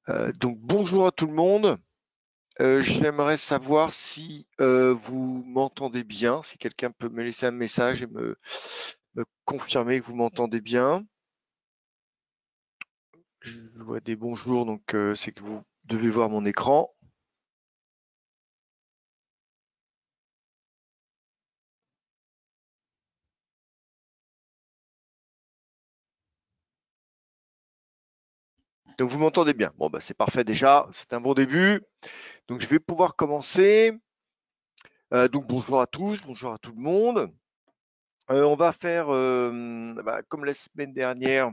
Donc bonjour à tout le monde. J'aimerais savoir si vous m'entendez bien, si quelqu'un peut me laisser un message et me confirmer que vous m'entendez bien. Je vois des bonjours, donc c'est que vous devez voir mon écran. Donc vous m'entendez bien. Bon, bah, c'est parfait déjà, c'est un bon début. Donc je vais pouvoir commencer. Donc bonjour à tous, bonjour à tout le monde. On va faire, comme la semaine dernière,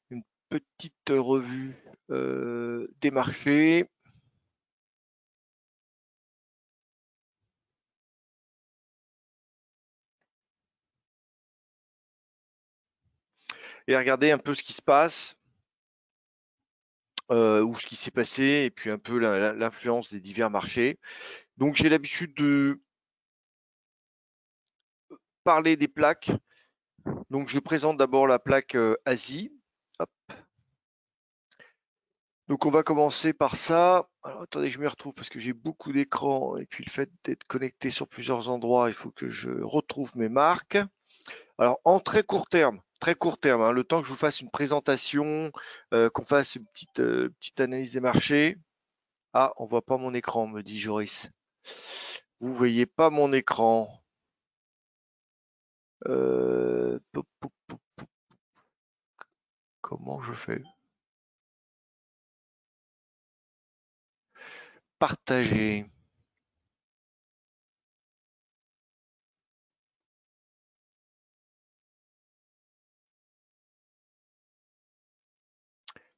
une petite revue des marchés. Et regarder un peu ce qui se passe, ou ce qui s'est passé, et puis un peu l'influence des divers marchés. Donc j'ai l'habitude de parler des plaques. Donc je présente d'abord la plaque Asie. Hop. Donc on va commencer par ça. Alors attendez, je me retrouve parce que j'ai beaucoup d'écrans et puis le fait d'être connecté sur plusieurs endroits, il faut que je retrouve mes marques. Alors en très court terme, hein, le temps que je vous fasse une présentation, qu'on fasse une petite analyse des marchés. Ah, on voit pas mon écran, me dit Joris. Vous voyez pas mon écran. Comment je fais? Partager.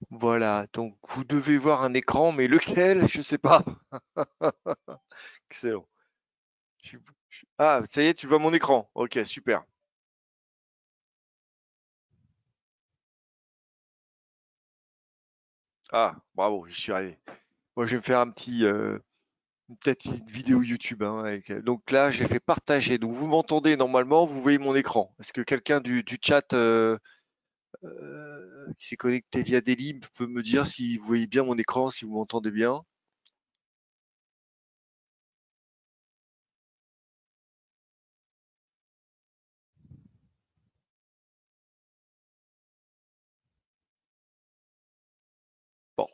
Voilà, donc vous devez voir un écran, mais lequel? Je sais pas. Excellent. Ah, ça y est, tu vois mon écran. Ok, super. Ah, bravo, j'y suis arrivé. Moi, je vais me faire peut-être une vidéo YouTube, hein, donc là, j'ai fait partager. Donc vous m'entendez normalement, vous voyez mon écran. Est-ce que quelqu'un du chat qui s'est connecté via des libres peut me dire si vous voyez bien mon écran, si vous m'entendez bien? Bon.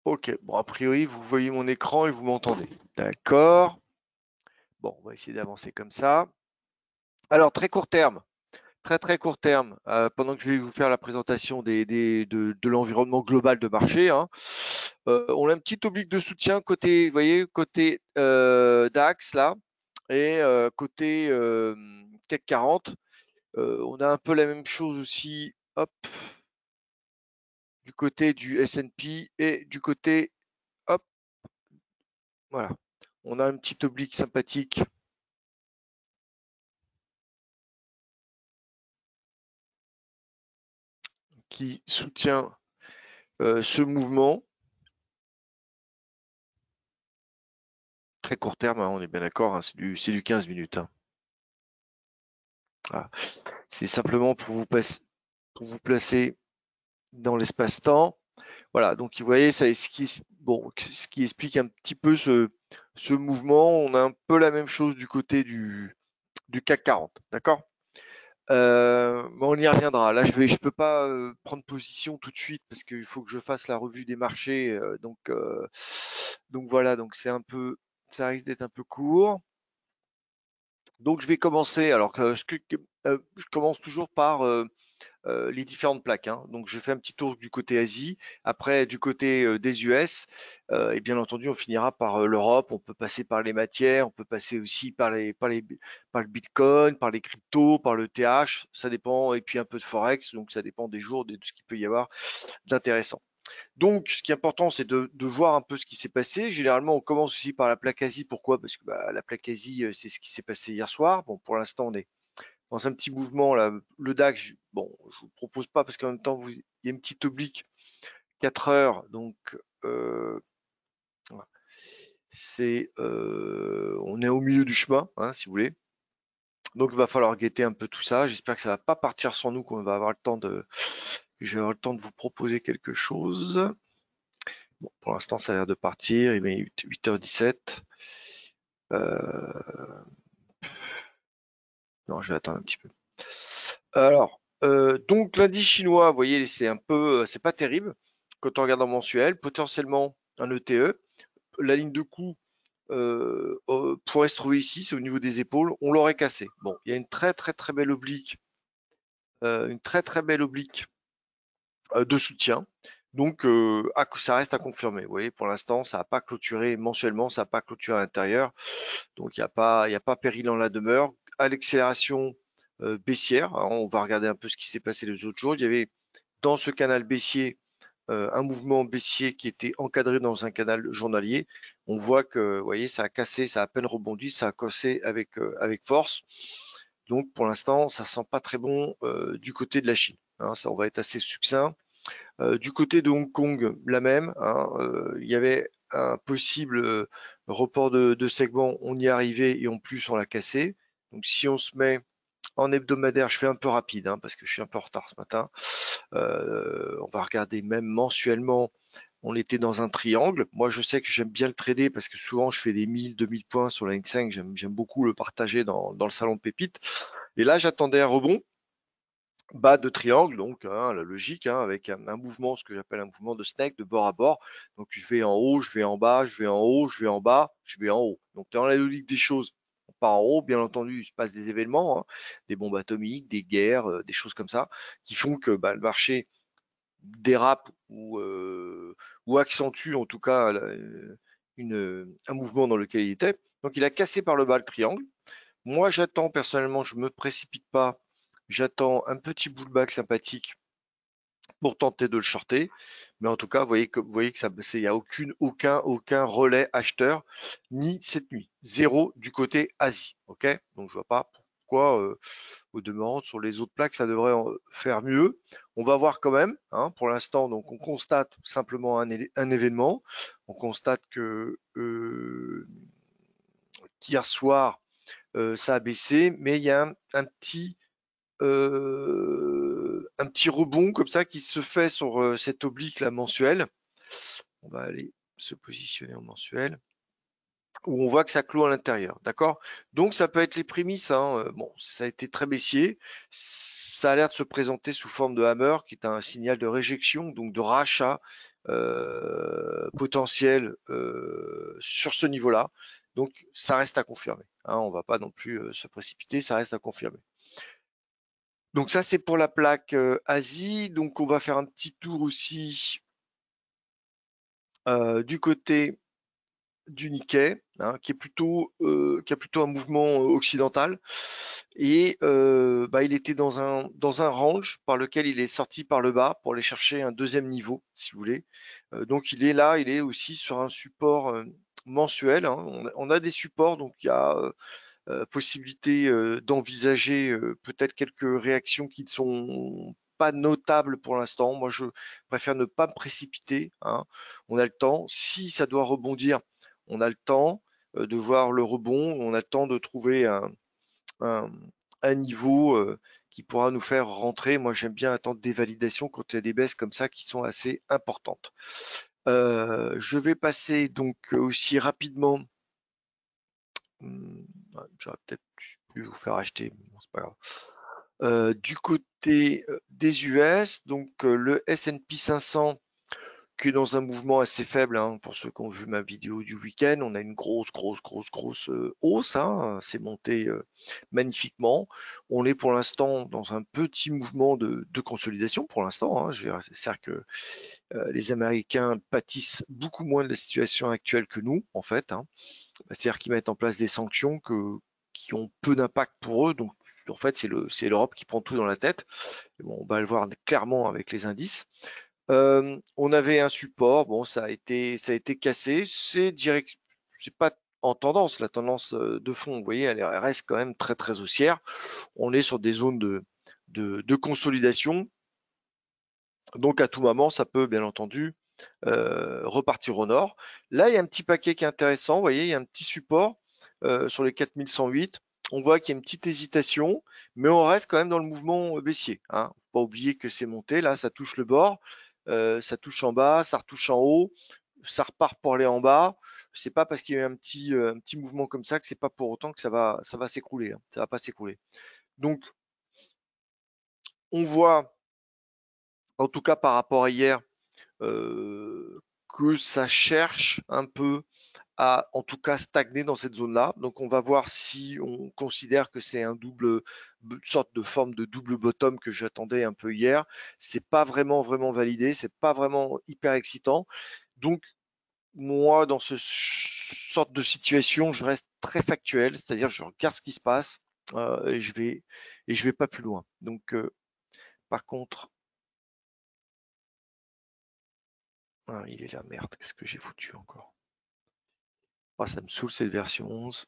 Ok, bon, a priori, vous voyez mon écran et vous m'entendez. D'accord. Bon, on va essayer d'avancer comme ça. Alors, très court terme, très court terme, pendant que je vais vous faire la présentation de l'environnement global de marché, hein, on a un petit oblique de soutien côté, vous voyez, côté DAX, là, et côté CAC 40. On a un peu la même chose aussi, hop, du côté du S&P et du côté, hop, voilà. On a un petit oblique sympathique qui soutient ce mouvement. Très court terme, hein, on est bien d'accord, hein, c'est du 15 minutes. Hein. Voilà. C'est simplement pour vous placer dans l'espace-temps. Voilà, donc vous voyez, ça, ce qui explique un petit peu ce mouvement. On a un peu la même chose du côté du CAC 40, d'accord? Mais on y reviendra. Là, je peux pas prendre position tout de suite parce qu'il faut que je fasse la revue des marchés. Donc voilà, donc ça risque d'être un peu court. Donc je vais commencer. Alors je commence toujours par les différentes plaques. Hein. Donc je fais un petit tour du côté Asie, après du côté des US, et bien entendu on finira par l'Europe. On peut passer par les matières, on peut passer aussi par le Bitcoin, par les cryptos, par le TH. Ça dépend, et puis un peu de forex. Donc ça dépend des jours, de ce qu'il peut y avoir d'intéressant. Donc, ce qui est important, c'est de voir un peu ce qui s'est passé. Généralement, on commence aussi par la plaque Asie. Pourquoi? Parce que la plaque Asie, c'est ce qui s'est passé hier soir. Bon, pour l'instant, on est dans un petit mouvement là. Le DAX, bon, je vous propose pas parce qu'en même temps, il y a une petite oblique 4 heures. Donc, euh, voilà. On est au milieu du chemin, hein, si vous voulez. Donc il va falloir guetter un peu tout ça. J'espère que ça va pas partir sans nous, qu'on va avoir le temps de, que je vais avoir le temps de vous proposer quelque chose. Bon, pour l'instant, ça a l'air de partir. Il est 8h17. Non, je vais attendre un petit peu. Alors, donc lundi chinois, vous voyez, c'est un peu, c'est pas terrible. Quand on regarde en mensuel, potentiellement un ETE. La ligne de coup pourrait se trouver ici, c'est au niveau des épaules. On l'aurait cassé. Bon, il y a une très très très belle oblique, de soutien. Donc, ça reste à confirmer. Vous voyez, pour l'instant, ça n'a pas clôturé mensuellement, ça n'a pas clôturé à l'intérieur. Donc, il y a pas péril en la demeure. À l'accélération baissière, hein, on va regarder un peu ce qui s'est passé les autres jours. Il y avait dans ce canal baissier un mouvement baissier qui était encadré dans un canal journalier. On voit que, vous voyez, ça a cassé, ça a à peine rebondi, ça a cassé avec force. Donc, pour l'instant, ça sent pas très bon du côté de la Chine. Hein, ça, on va être assez succinct. Du côté de Hong Kong, la même. Hein, il y avait un possible report de segment, on y est arrivé et en plus on l'a cassé. Donc si on se met en hebdomadaire, je fais un peu rapide hein, parce que je suis un peu en retard ce matin. On va regarder même mensuellement. On était dans un triangle. Moi, je sais que j'aime bien le trader parce que souvent je fais des 1000, 2000 points sur la N5. J'aime beaucoup le partager dans le salon de pépite. Et là, j'attendais un rebond bas de triangle, donc hein, la logique, hein, avec un mouvement, ce que j'appelle un mouvement de snake, de bord à bord. Donc je vais en haut, je vais en bas, je vais en haut, je vais en bas, je vais en haut. Donc dans la logique des choses, on part en haut, bien entendu, il se passe des événements, hein, des bombes atomiques, des guerres, des choses comme ça, qui font que bah, le marché dérape ou accentue en tout cas un mouvement dans lequel il était. Donc il a cassé par le bas le triangle. Moi, j'attends personnellement, je me précipite pas. J'attends un petit pullback sympathique pour tenter de le shorter. Mais en tout cas, vous voyez que ça, il n'y a aucun relais acheteur ni cette nuit. Zéro du côté Asie. Ok. Donc je vois pas pourquoi, au demeurant, sur les autres plaques, ça devrait faire mieux. On va voir quand même. Hein, pour l'instant, donc on constate simplement un événement. On constate que qu'hier soir ça a baissé, mais il y a un petit rebond comme ça qui se fait sur cette oblique là mensuelle. On va aller se positionner en mensuel où on voit que ça clôt à l'intérieur, d'accord? Donc ça peut être les prémices, hein. Bon, ça a été très baissier, ça a l'air de se présenter sous forme de hammer, qui est un signal de réjection, donc de rachat potentiel sur ce niveau-là. Donc ça reste à confirmer, hein. On va pas non plus se précipiter, ça reste à confirmer. Donc ça c'est pour la plaque Asie. Donc on va faire un petit tour aussi du côté du Nikkei, hein, qui a plutôt un mouvement occidental. Et bah, il était dans un range par lequel il est sorti par le bas pour aller chercher un deuxième niveau, si vous voulez. Donc il est là, il est aussi sur un support mensuel. Hein. On a des supports, donc il y a possibilité d'envisager peut-être quelques réactions qui ne sont pas notables pour l'instant. Moi, je préfère ne pas me précipiter. Hein. On a le temps. Si ça doit rebondir, on a le temps de voir le rebond. On a le temps de trouver un, un niveau qui pourra nous faire rentrer. Moi, j'aime bien attendre des validations quand il y a des baisses comme ça qui sont assez importantes. Je vais passer donc aussi rapidement. J'aurais peut-être pu vous faire acheter, mais bon, c'est pas grave. Du côté des US, donc le S&P 500 qui est dans un mouvement assez faible, hein, pour ceux qui ont vu ma vidéo du week-end, on a une grosse hausse, hein, c'est monté magnifiquement. On est pour l'instant dans un petit mouvement de consolidation pour l'instant. Hein, c'est-à-dire que les Américains pâtissent beaucoup moins de la situation actuelle que nous, en fait. Hein. C'est-à-dire qu'ils mettent en place des sanctions qui ont peu d'impact pour eux. Donc, en fait, c'est l'Europe qui prend tout dans la tête. Et bon, on va le voir clairement avec les indices. On avait un support. Bon, ça a été cassé. C'est pas en tendance. La tendance de fond, vous voyez, elle reste quand même très, très haussière. On est sur des zones de consolidation. Donc, à tout moment, ça peut, bien entendu, repartir au nord. Là, il y a un petit paquet qui est intéressant. Vous voyez, il y a un petit support sur les 4108. on voit qu'il y a une petite hésitation, mais on reste quand même dans le mouvement baissier, hein. Faut pas oublier que c'est monté, là, ça touche le bord, ça touche en bas, ça retouche en haut, ça repart pour aller en bas. C'est pas parce qu'il y a eu un petit mouvement comme ça que c'est pas pour autant que ça va s'écrouler, hein. Ça va pas s'écrouler. Donc, on voit, en tout cas par rapport à hier, que ça cherche un peu à, en tout cas, stagner dans cette zone-là. Donc, on va voir si on considère que c'est une sorte de forme de double bottom que j'attendais un peu hier. C'est pas vraiment validé, c'est pas vraiment hyper excitant. Donc, moi, dans ce sorte de situation, je reste très factuel, c'est-à-dire je regarde ce qui se passe et je vais pas plus loin. Donc, par contre, ah, il est là, merde, qu'est-ce que j'ai foutu encore? Ah, ça me saoule cette version 11.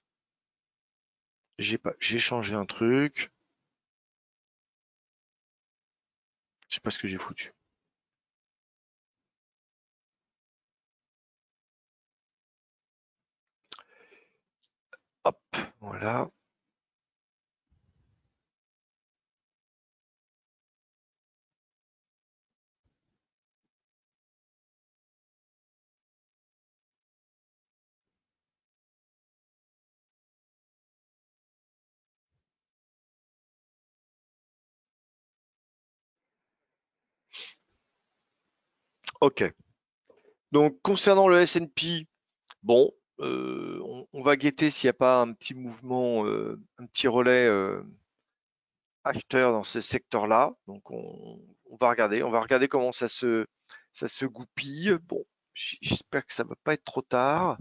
J'ai changé un truc. Je sais pas ce que j'ai foutu. Hop, voilà. Ok. Donc, concernant le S&P, bon, on va guetter s'il n'y a pas un petit mouvement, un petit relais acheteur dans ce secteur-là. Donc, on va regarder comment ça se goupille. Bon, j'espère que ça va pas être trop tard.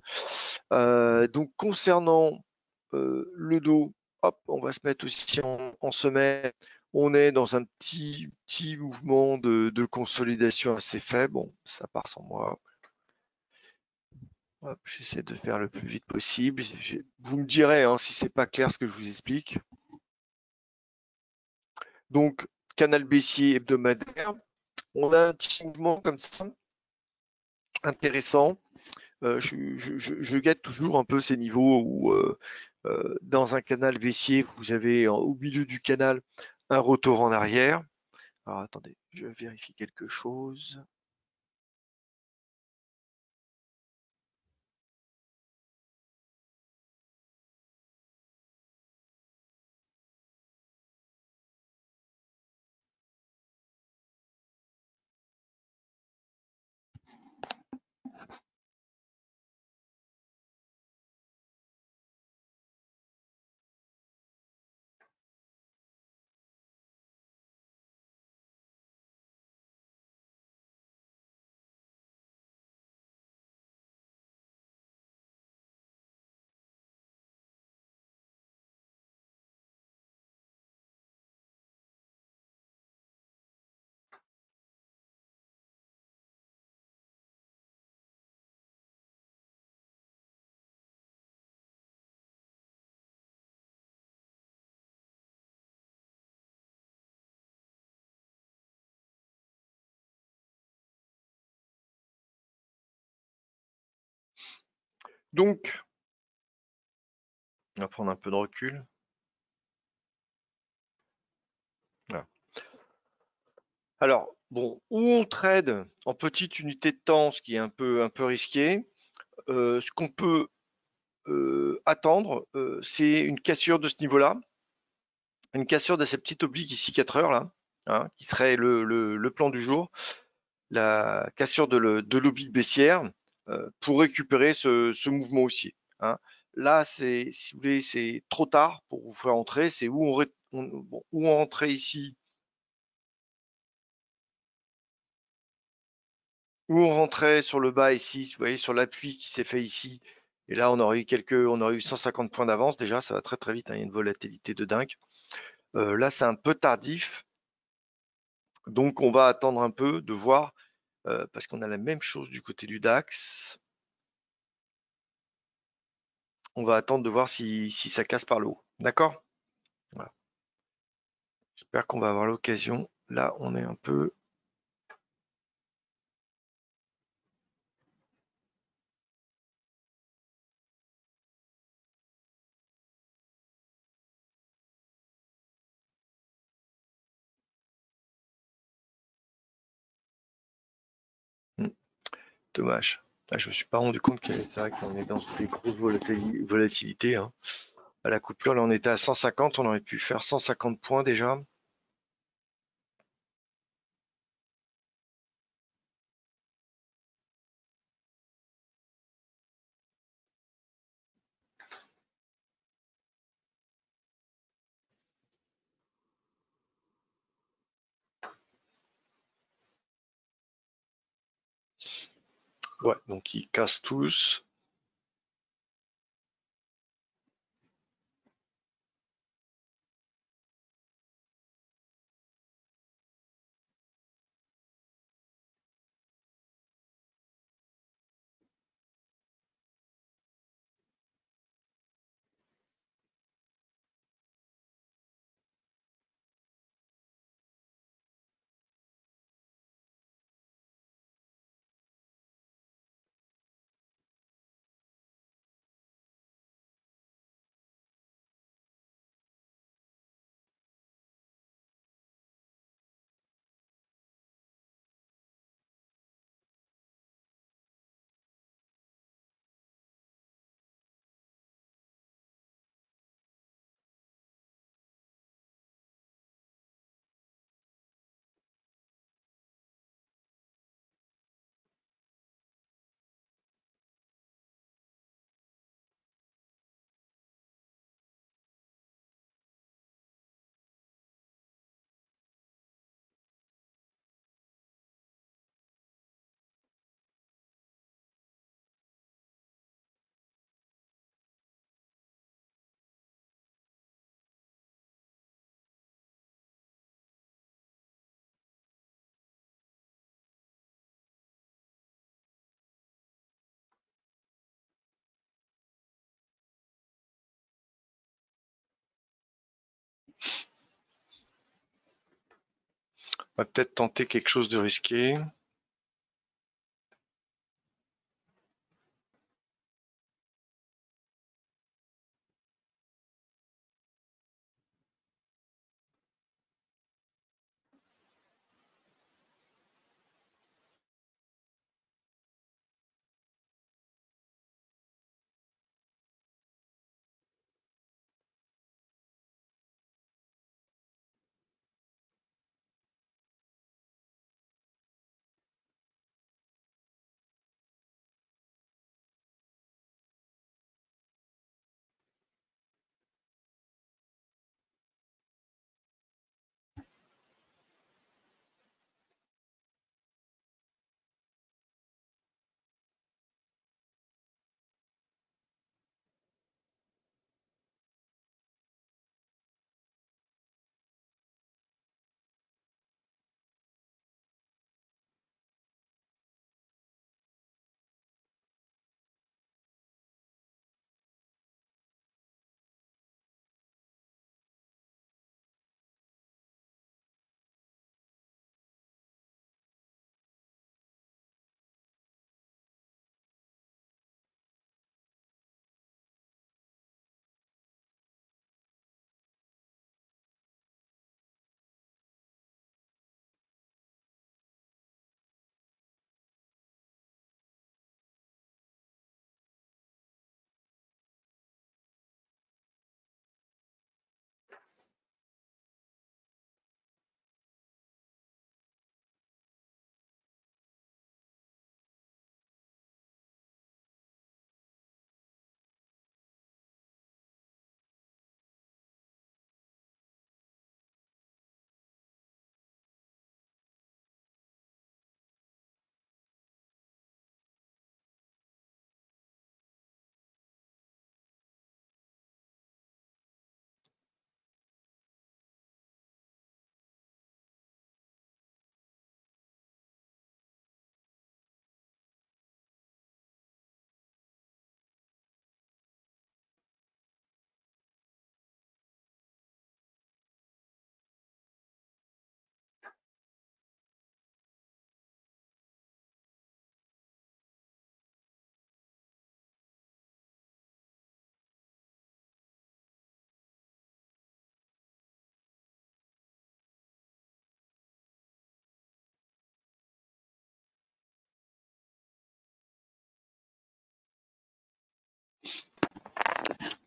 Donc, concernant le dos, hop, on va se mettre aussi en semaine. On est dans un petit mouvement de consolidation assez faible. Bon, ça part sans moi. Hop, j'essaie de faire le plus vite possible. Vous me direz hein, si c'est pas clair ce que je vous explique. Donc, canal baissier hebdomadaire. On a un petit mouvement comme ça, intéressant. Je guette toujours un peu ces niveaux où, dans un canal baissier, vous avez au milieu du canal un retour en arrière. Alors attendez, je vérifie quelque chose. Donc, on va prendre un peu de recul. Voilà. Alors, bon, où on trade en petite unité de temps, ce qui est un peu risqué, ce qu'on peut attendre, c'est une cassure de ce niveau-là, une cassure de cette petite oblique ici 4 heures là, hein, qui serait le plan du jour, la cassure de l'oblique baissière pour récupérer ce mouvement haussier, hein. Là, c'est, si vous voulez, c'est trop tard pour vous faire entrer. C'est bon, où on rentrait ici, où on rentrait sur le bas ici, vous voyez, sur l'appui qui s'est fait ici. Et là, on aurait eu 150 points d'avance déjà. Ça va très très vite, hein, il y a une volatilité de dingue. Là, c'est un peu tardif. Donc, on va attendre un peu de voir, parce qu'on a la même chose du côté du DAX. On va attendre de voir si ça casse par le haut. D'accord? Voilà. J'espère qu'on va avoir l'occasion. Là, on est un peu dommage. Ah, je me suis pas rendu compte que c'est vrai qu'on est dans des grosses volatilités, hein. À la coupure, là, on était à 150, on aurait pu faire 150 points déjà. Ouais, donc ils cassent tous. On va peut-être tenter quelque chose de risqué.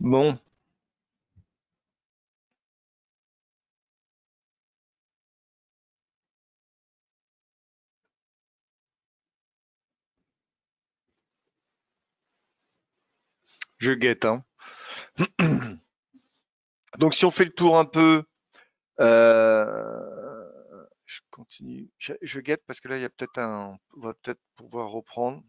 Bon, je guette, hein. Donc si on fait le tour un peu, je continue. Je guette parce que là, il y a peut-être on va peut-être pouvoir reprendre.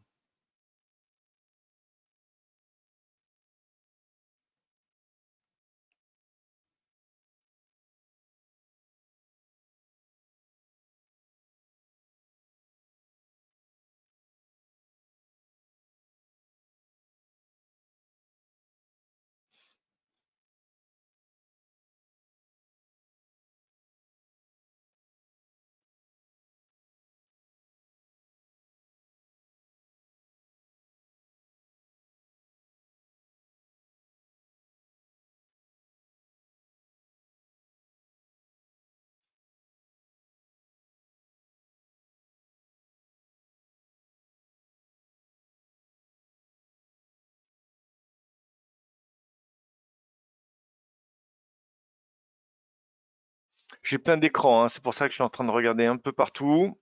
J'ai plein d'écrans, hein, c'est pour ça que je suis en train de regarder un peu partout.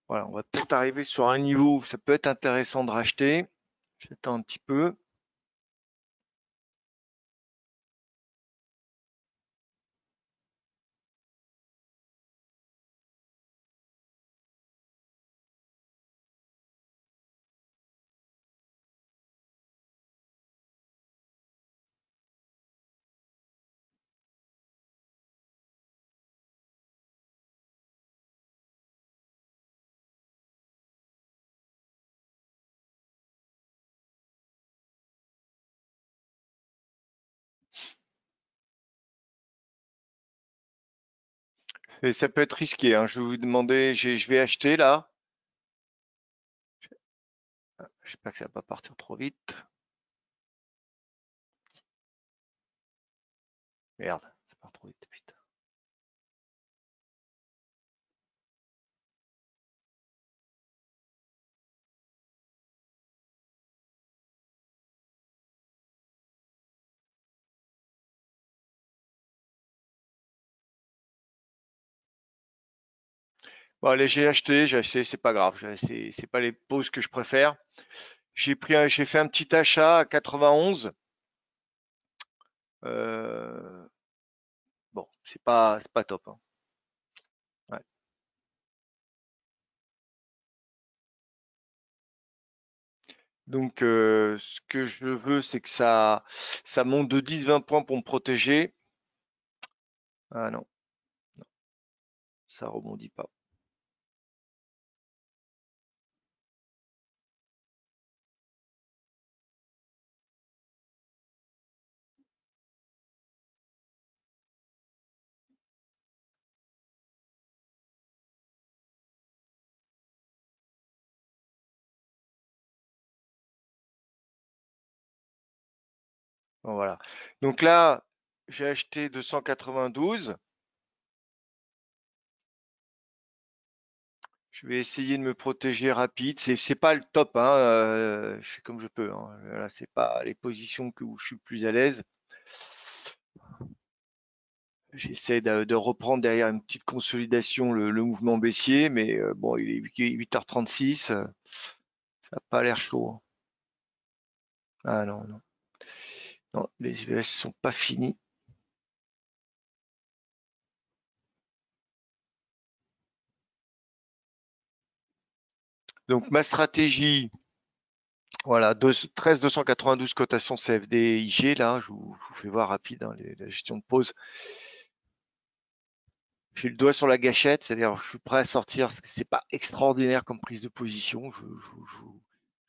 Voilà, on va peut-être arriver sur un niveau où ça peut être intéressant de racheter. J'attends un petit peu. Et ça peut être risqué, hein. Je vais vous demander, je vais acheter là. J'espère que ça va pas partir trop vite. Merde, ça part trop vite, putain. Bon, allez, j'ai acheté, c'est pas grave. C'est pas les pauses que je préfère. J'ai fait un petit achat à 91. Euh, bon, c'est pas top, hein. Ouais. Donc, ce que je veux, c'est que ça monte de 10-20 points pour me protéger. Ah non, ça rebondit pas. Bon, voilà. Donc là, j'ai acheté 292. Je vais essayer de me protéger rapide. C'est pas le top, hein. Je fais comme je peux, hein. Voilà, c'est pas les positions où je suis le plus à l'aise. J'essaie de reprendre derrière une petite consolidation le mouvement baissier, mais bon, il est 8h36. Ça n'a pas l'air chaud, hein. Ah non, non, non, les US sont pas finis. Donc ma stratégie, voilà, 13 292 cotation CFD IG, là, je vous fais voir rapide, hein, la gestion de pause. J'ai le doigt sur la gâchette, c'est-à-dire je suis prêt à sortir, parce que c'est pas extraordinaire comme prise de position, je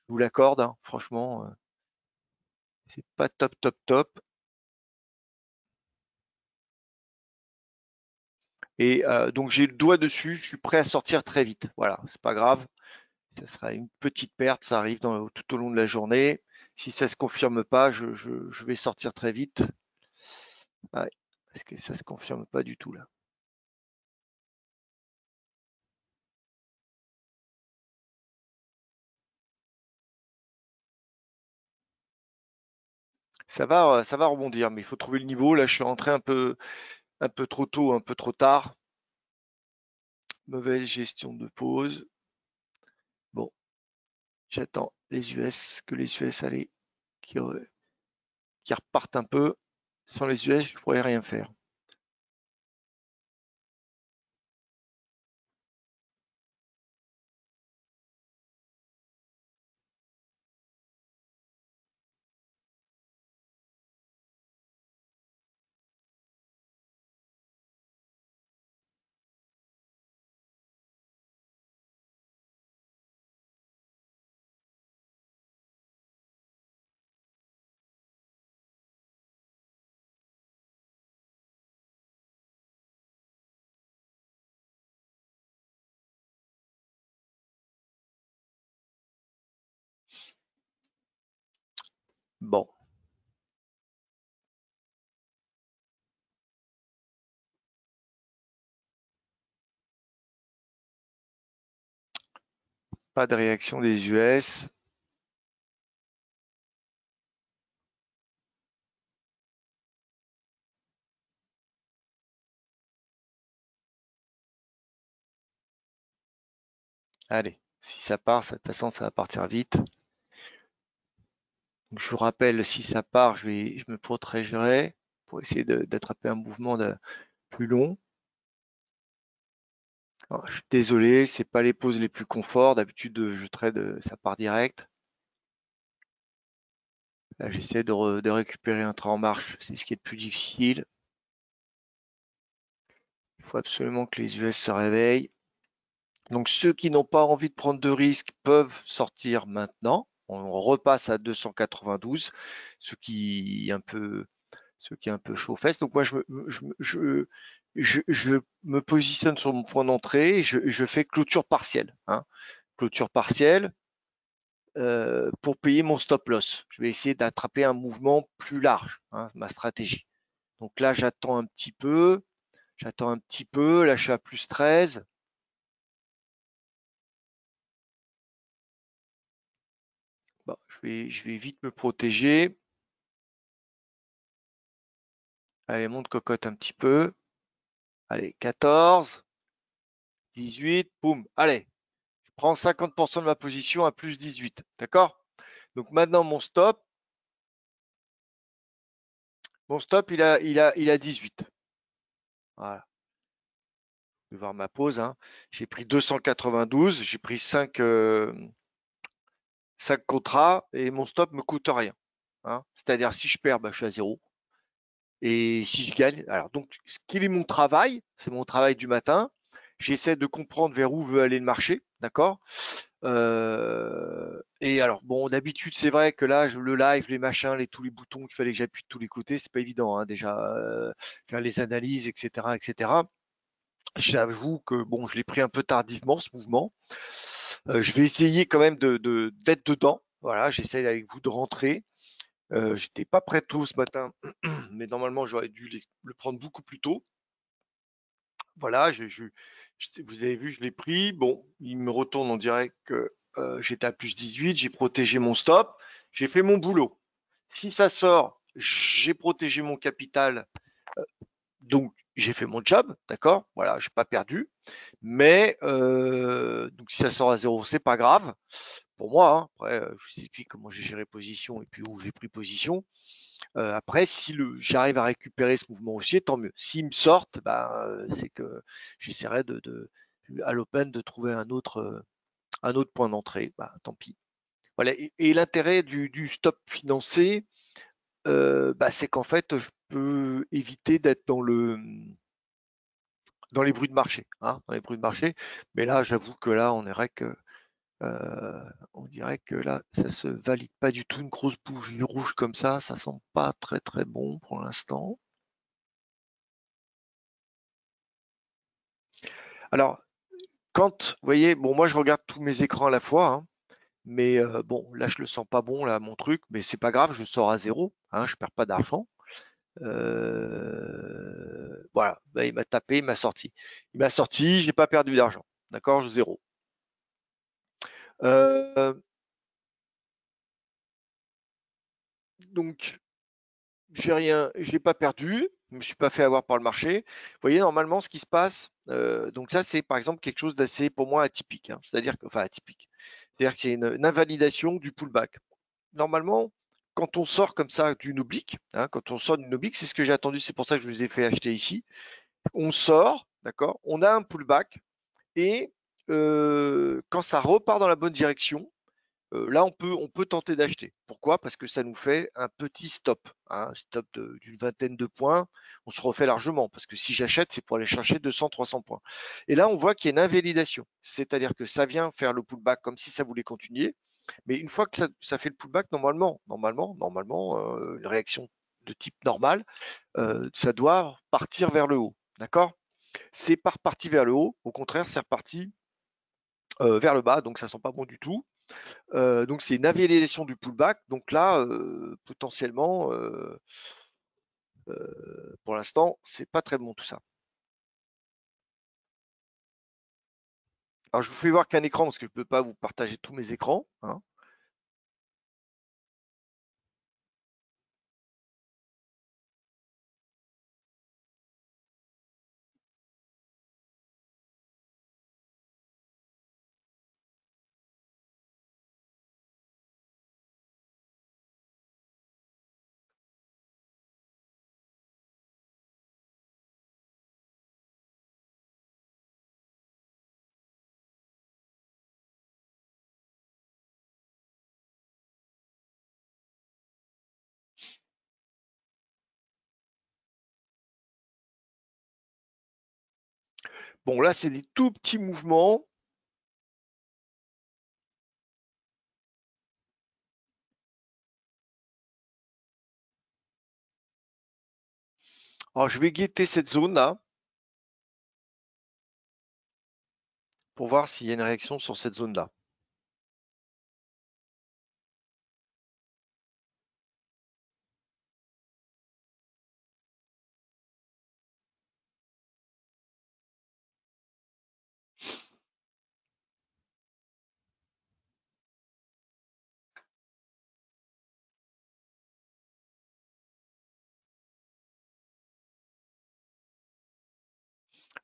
vous l'accorde, hein, franchement, c'est pas top, top, top. Et donc j'ai le doigt dessus, je suis prêt à sortir très vite. Voilà, c'est pas grave, ça sera une petite perte, ça arrive tout au long de la journée. Si ça se confirme pas, je vais sortir très vite. Ouais, parce que ça se confirme pas du tout là. ça va rebondir, mais il faut trouver le niveau. Là, je suis rentré un peu trop tôt, un peu trop tard. Mauvaise gestion de pause. Bon, j'attends les US, que les US allez, qui repartent un peu. Sans les US, je ne pourrais rien faire. Bon, pas de réaction des US. Allez, si ça part, de toute façon, ça va partir vite. Donc, je vous rappelle, si ça part, je me protégerai pour essayer d'attraper un mouvement plus long. Alors, je suis désolé, c'est pas les poses les plus confort. D'habitude, je trade, ça part direct. Là, j'essaie de récupérer un train en marche. C'est ce qui est le plus difficile. Il faut absolument que les US se réveillent. Donc, ceux qui n'ont pas envie de prendre de risques peuvent sortir maintenant. On repasse à 292, ce qui est un peu chaud aux fesses. Donc moi, je me positionne sur mon point d'entrée, je fais clôture partielle, hein. Clôture partielle pour payer mon stop loss. Je vais essayer d'attraper un mouvement plus large, hein, ma stratégie. Donc là, j'attends un petit peu, là je suis à plus 13. Bon, je vais vite me protéger. Allez, monte cocotte un petit peu. Allez, 14, 18, boum. Allez, je prends 50% de ma position à plus 18. D'accord? Donc maintenant, mon stop, il a 18. Voilà. Vous pouvez voir ma pause, hein. J'ai pris 292, j'ai pris 5 contrats et mon stop me coûte rien, hein. C'est-à-dire, si je perds, bah, je suis à zéro. Et si je gagne, alors donc, ce qui est mon travail, c'est mon travail du matin. J'essaie de comprendre vers où veut aller le marché, d'accord? Et alors, bon, d'habitude, c'est vrai que là, le live, les machins, tous les boutons qu'il fallait que j'appuie de tous les côtés, c'est pas évident, hein, déjà, faire les analyses, etc., etc. J'avoue que bon, je l'ai pris un peu tardivement ce mouvement. Je vais essayer quand même d'être dedans. Voilà, j'essaie avec vous de rentrer. J'étais pas prêt tôt ce matin, mais normalement j'aurais dû le prendre beaucoup plus tôt. Voilà, vous avez vu, je l'ai pris. Bon, il me retourne, on dirait que j'étais à plus 18, j'ai protégé mon stop, j'ai fait mon boulot. Si ça sort, j'ai protégé mon capital, donc j'ai fait mon job, d'accord? Voilà, j'ai pas perdu. Mais donc si ça sort à zéro, c'est pas grave pour moi, hein. Après, je vous explique comment j'ai géré position et puis où j'ai pris position. Après, si j'arrive à récupérer ce mouvement haussier, tant mieux. S'ils me sortent, ben, c'est que j'essaierai à l'open de trouver un autre point d'entrée. Bah, tant pis. Voilà. Et l'intérêt du stop financé, bah, c'est qu'en fait, je peux éviter d'être dans les bruits de marché, hein, dans les bruits de marché. Mais là, j'avoue que là, on dirait que là, ça se valide pas du tout. Une grosse bougie rouge comme ça sent pas très très bon pour l'instant. Alors, vous voyez, bon, moi je regarde tous mes écrans à la fois, hein, mais bon, là je le sens pas bon, là, mon truc, mais c'est pas grave, je sors à zéro, hein, je perds pas d'argent. Voilà, bah, il m'a tapé, il m'a sorti. Il m'a sorti, j'ai pas perdu d'argent. D'accord, zéro. Euh, donc, j'ai rien, j'ai pas perdu, je me suis pas fait avoir par le marché. Vous voyez, normalement, ce qui se passe, donc ça, c'est par exemple quelque chose d'assez, pour moi, atypique, hein. C'est-à-dire que, enfin, atypique. C'est-à-dire que c'est une invalidation du pullback. Normalement, quand on sort comme ça d'une oblique, hein, quand on sort d'une oblique, c'est ce que j'ai attendu, c'est pour ça que je vous ai fait acheter ici. On sort, d'accord, on a un pullback et quand ça repart dans la bonne direction, là, on peut tenter d'acheter. Pourquoi? Parce que ça nous fait un petit stop, hein, un stop d'une vingtaine de points. On se refait largement, parce que si j'achète, c'est pour aller chercher 200-300 points. Et là, on voit qu'il y a une invalidation. C'est-à-dire que ça vient faire le pullback comme si ça voulait continuer. Mais une fois que ça fait le pullback, normalement, une réaction de type normal, ça doit partir vers le haut. D'accord? C'est pas reparti vers le haut. Au contraire, c'est reparti vers le bas. Donc, ça sent pas bon du tout. Donc c'est une invalidation du pullback. Donc là, potentiellement, pour l'instant, c'est pas très bon tout ça. Alors je vous fais voir qu'un écran parce que je ne peux pas vous partager tous mes écrans, hein. Bon, là, c'est des tout petits mouvements. Alors je vais guetter cette zone-là pour voir s'il y a une réaction sur cette zone-là.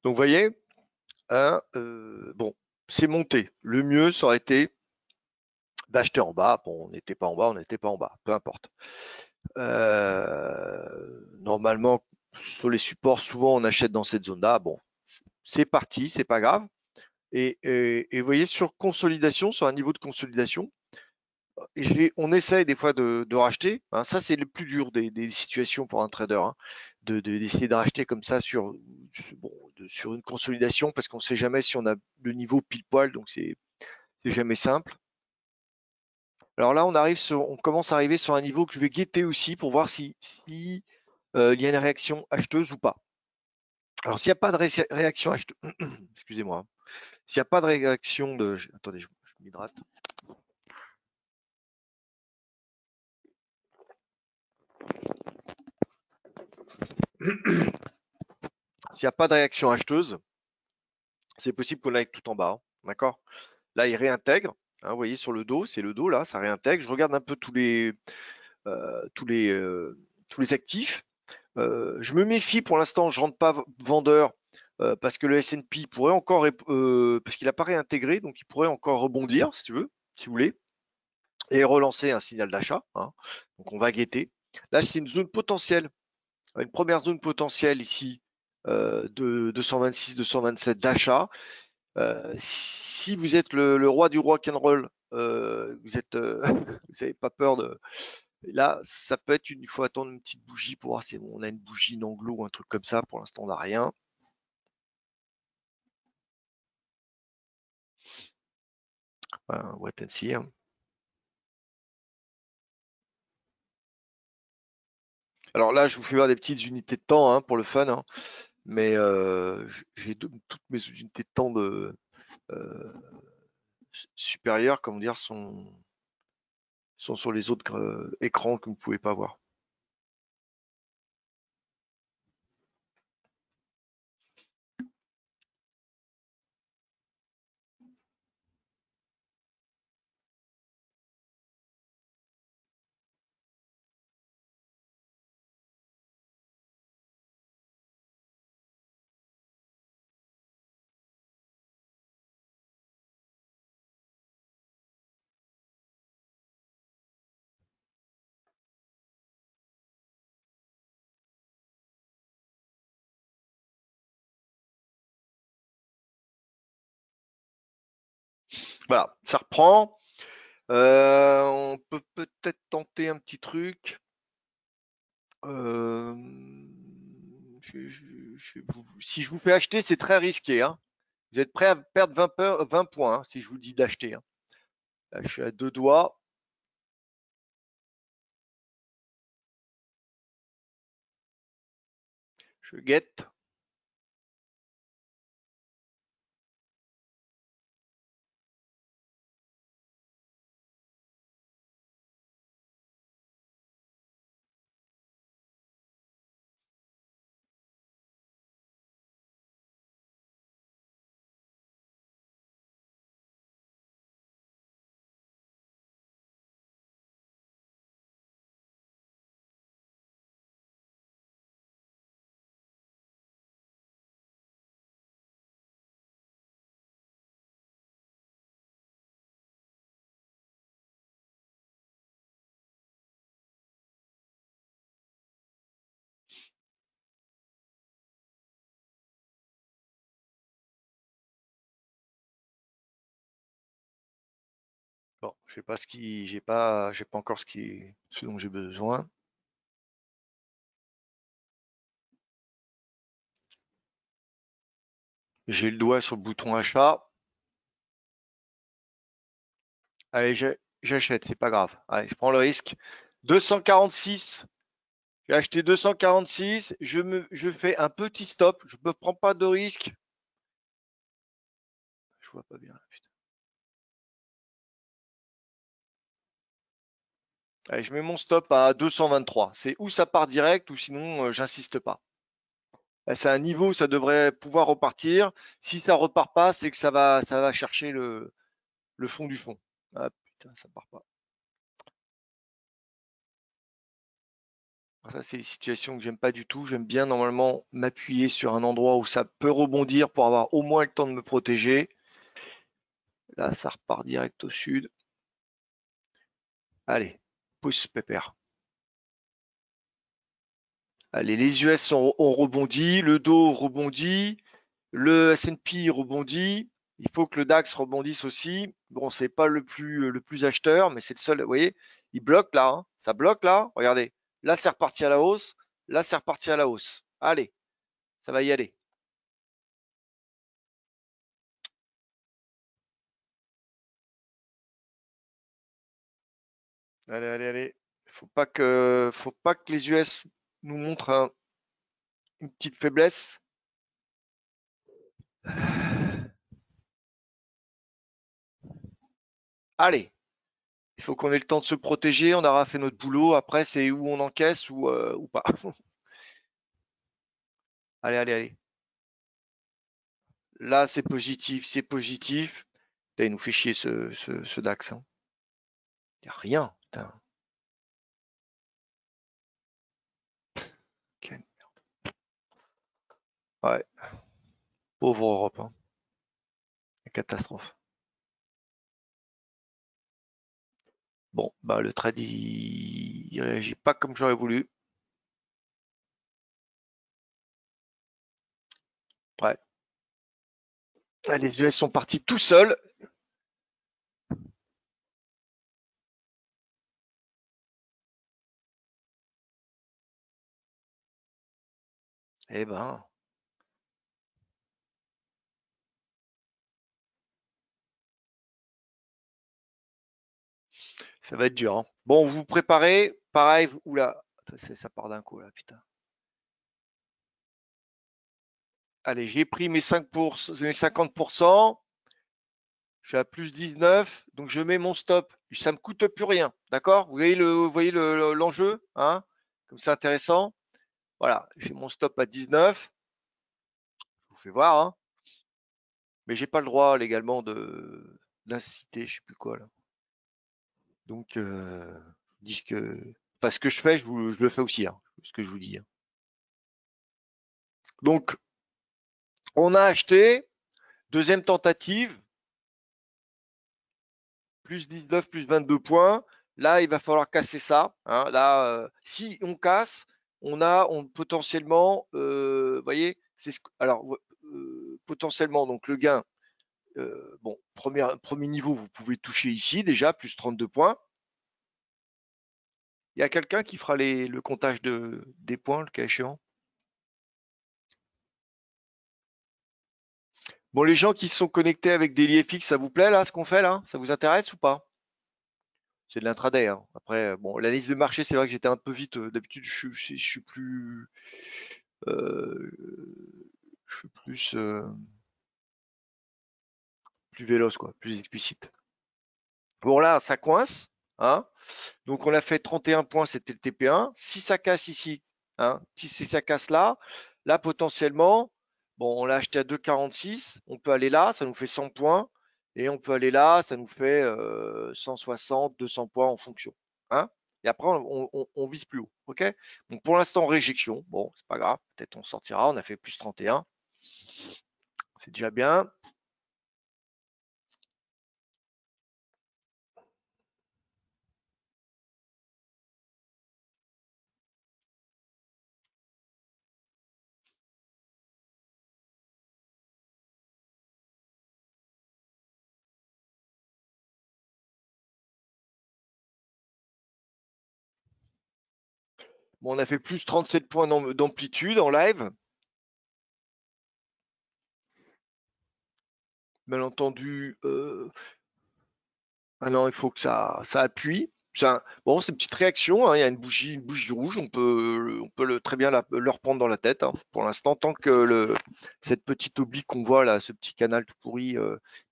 Donc vous voyez, hein, bon, c'est monté. Le mieux, ça aurait été d'acheter en bas. Bon, on n'était pas en bas, on n'était pas en bas, peu importe. Normalement, sur les supports, souvent on achète dans cette zone-là. Bon, c'est parti, c'est pas grave. Et vous voyez, sur consolidation, sur un niveau de consolidation, on essaye des fois de racheter, hein. Ça, c'est le plus dur des situations pour un trader, hein, d'essayer de racheter comme ça bon, sur une consolidation parce qu'on ne sait jamais si on a le niveau pile poil, donc c'est jamais simple. Alors là, on commence à arriver sur un niveau que je vais guetter aussi pour voir si il y a une réaction acheteuse ou pas. Alors, s'il n'y a pas de réaction acheteuse, excusez-moi, hein. S'il n'y a pas de réaction de, attendez, je m'hydrate. S'il n'y a pas de réaction acheteuse, c'est possible qu'on aille tout en bas, hein, d'accord? Là, il réintègre, hein, vous voyez sur le dos, c'est le dos là, ça réintègre. Je regarde un peu euh, tous les, euh, tous les actifs. Je me méfie pour l'instant, je ne rentre pas vendeur parce que le S&P pourrait encore, parce qu'il n'a pas réintégré, donc il pourrait encore rebondir, si tu veux, si vous voulez, et relancer un signal d'achat, hein. Donc on va guetter. Là, c'est une zone potentielle, une première zone potentielle ici de 226, 227 d'achat. Si vous êtes le roi du rock'n'roll, vous n'avez pas peur de. Là, ça peut être il faut attendre une petite bougie pour voir si on a une bougie Nanglo ou un truc comme ça. Pour l'instant, on n'a rien. Voilà, wait and see, hein. Alors là, je vous fais voir des petites unités de temps, hein, pour le fun, hein, mais j'ai toutes mes unités de temps euh, supérieures, comment dire, sont sur les autres écrans que vous ne pouvez pas voir. Voilà, ça reprend. On peut peut-être tenter un petit truc. Si je vous fais acheter, c'est très risqué, hein. Vous êtes prêt à perdre 20 points, hein, si je vous dis d'acheter, hein. Là, je suis à 2 doigts. Je guette. Bon, je sais pas j'ai pas encore ce dont j'ai besoin. J'ai le doigt sur le bouton achat. Allez, j'achète, c'est pas grave. Allez, je prends le risque. 246. J'ai acheté 246. Je fais un petit stop. Je ne prends pas de risque. Je vois pas bien. Putain. Allez, je mets mon stop à 223. C'est où ça part direct ou sinon j'insiste pas. C'est un niveau où ça devrait pouvoir repartir. Si ça repart pas, c'est que ça va chercher le fond du fond. Ah putain, ça part pas. Ça, c'est une situation que j'aime pas du tout. J'aime bien normalement m'appuyer sur un endroit où ça peut rebondir pour avoir au moins le temps de me protéger. Là, ça repart direct au sud. Allez, pousse pépère. Allez, les US ont rebondi, le Dow rebondit, le S&P rebondit. Il faut que le DAX rebondisse aussi. Bon, c'est pas le plus acheteur, mais c'est le seul. Vous voyez, il bloque là, hein. Ça bloque là. Regardez, là c'est reparti à la hausse, là c'est reparti à la hausse. Allez, ça va y aller. Allez, allez, allez. Faut pas que les US nous montrent une petite faiblesse. Allez, il faut qu'on ait le temps de se protéger. On aura fait notre boulot. Après, c'est où on encaisse ou pas. Allez, allez, allez. Là, c'est positif, c'est positif. Putain, il nous fait chier ce DAX, hein. Y a rien. Putain. Quelle- Ouais, pauvre Europe, hein. Catastrophe. Bon, bah le trade, il réagit pas comme j'aurais voulu. Ouais. Ah, les US sont partis tout seuls. Eh ben, ça va être dur, hein. Bon, vous vous préparez. Pareil, oula, ça part d'un coup là, putain. Allez, j'ai pris mes 50%. Je suis à plus 19, donc je mets mon stop. Ça me coûte plus rien, d'accord? Vous voyez l'enjeu, hein? Comme c'est intéressant. Voilà, j'ai mon stop à 19. Je vous fais voir, hein. Mais j'ai pas le droit légalement de d'inciter, je sais plus quoi là. Donc, je dis que pas ce que je fais, je le fais aussi, hein, ce que je vous dis, hein. Donc, on a acheté, deuxième tentative, plus 19, plus 22 points. Là, il va falloir casser ça, hein. Là, si on casse, on potentiellement, vous voyez, alors potentiellement donc le gain. bon, premier niveau, vous pouvez toucher ici déjà, plus 32 points. Il y a quelqu'un qui fera le comptage des points, le cas échéant? Bon, les gens qui se sont connectés avec DailyFX, ça vous plaît là, ce qu'on fait là? Ça vous intéresse ou pas? C'est de l'intraday, hein. Après, bon, l'analyse de marché, c'est vrai que j'étais un peu vite. D'habitude, je suis euh, je suis plus véloce, quoi, plus explicite. Bon, là, ça coince, hein. Donc, on a fait 31 points, c'était le TP1. Si ça casse ici, hein, si ça casse là, là, potentiellement, bon, on l'a acheté à 2,46. On peut aller là, ça nous fait 100 points. Et on peut aller là, ça nous fait 160, 200 points en fonction. Hein. Et après, on vise plus haut. OK? Donc, pour l'instant, réjection. Bon, c'est pas grave. Peut-être on sortira. On a fait plus 31. C'est déjà bien. Bon, on a fait plus 37 points d'amplitude en live. Bien entendu, maintenant, il faut que ça appuie. Bon, c'est une petite réaction, hein. Il y a une bougie rouge. On peut très bien le reprendre dans la tête, hein. Pour l'instant, tant que cette petite oblique qu'on voit là, ce petit canal tout pourri,